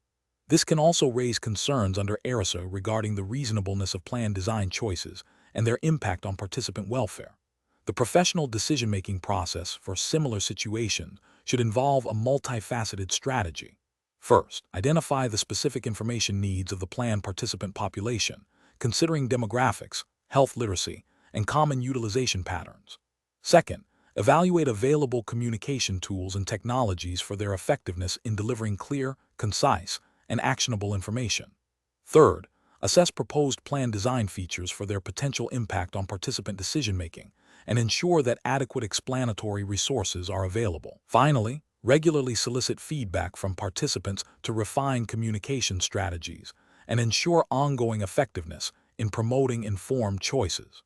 This can also raise concerns under ERISA regarding the reasonableness of plan design choices and their impact on participant welfare. The professional decision-making process for similar situations should involve a multifaceted strategy. First, identify the specific information needs of the plan participant population, considering demographics, health literacy, and common utilization patterns. Second, evaluate available communication tools and technologies for their effectiveness in delivering clear, concise, and actionable information. Third, assess proposed plan design features for their potential impact on participant decision-making, and ensure that adequate explanatory resources are available. Finally, regularly solicit feedback from participants to refine communication strategies and ensure ongoing effectiveness in promoting informed choices.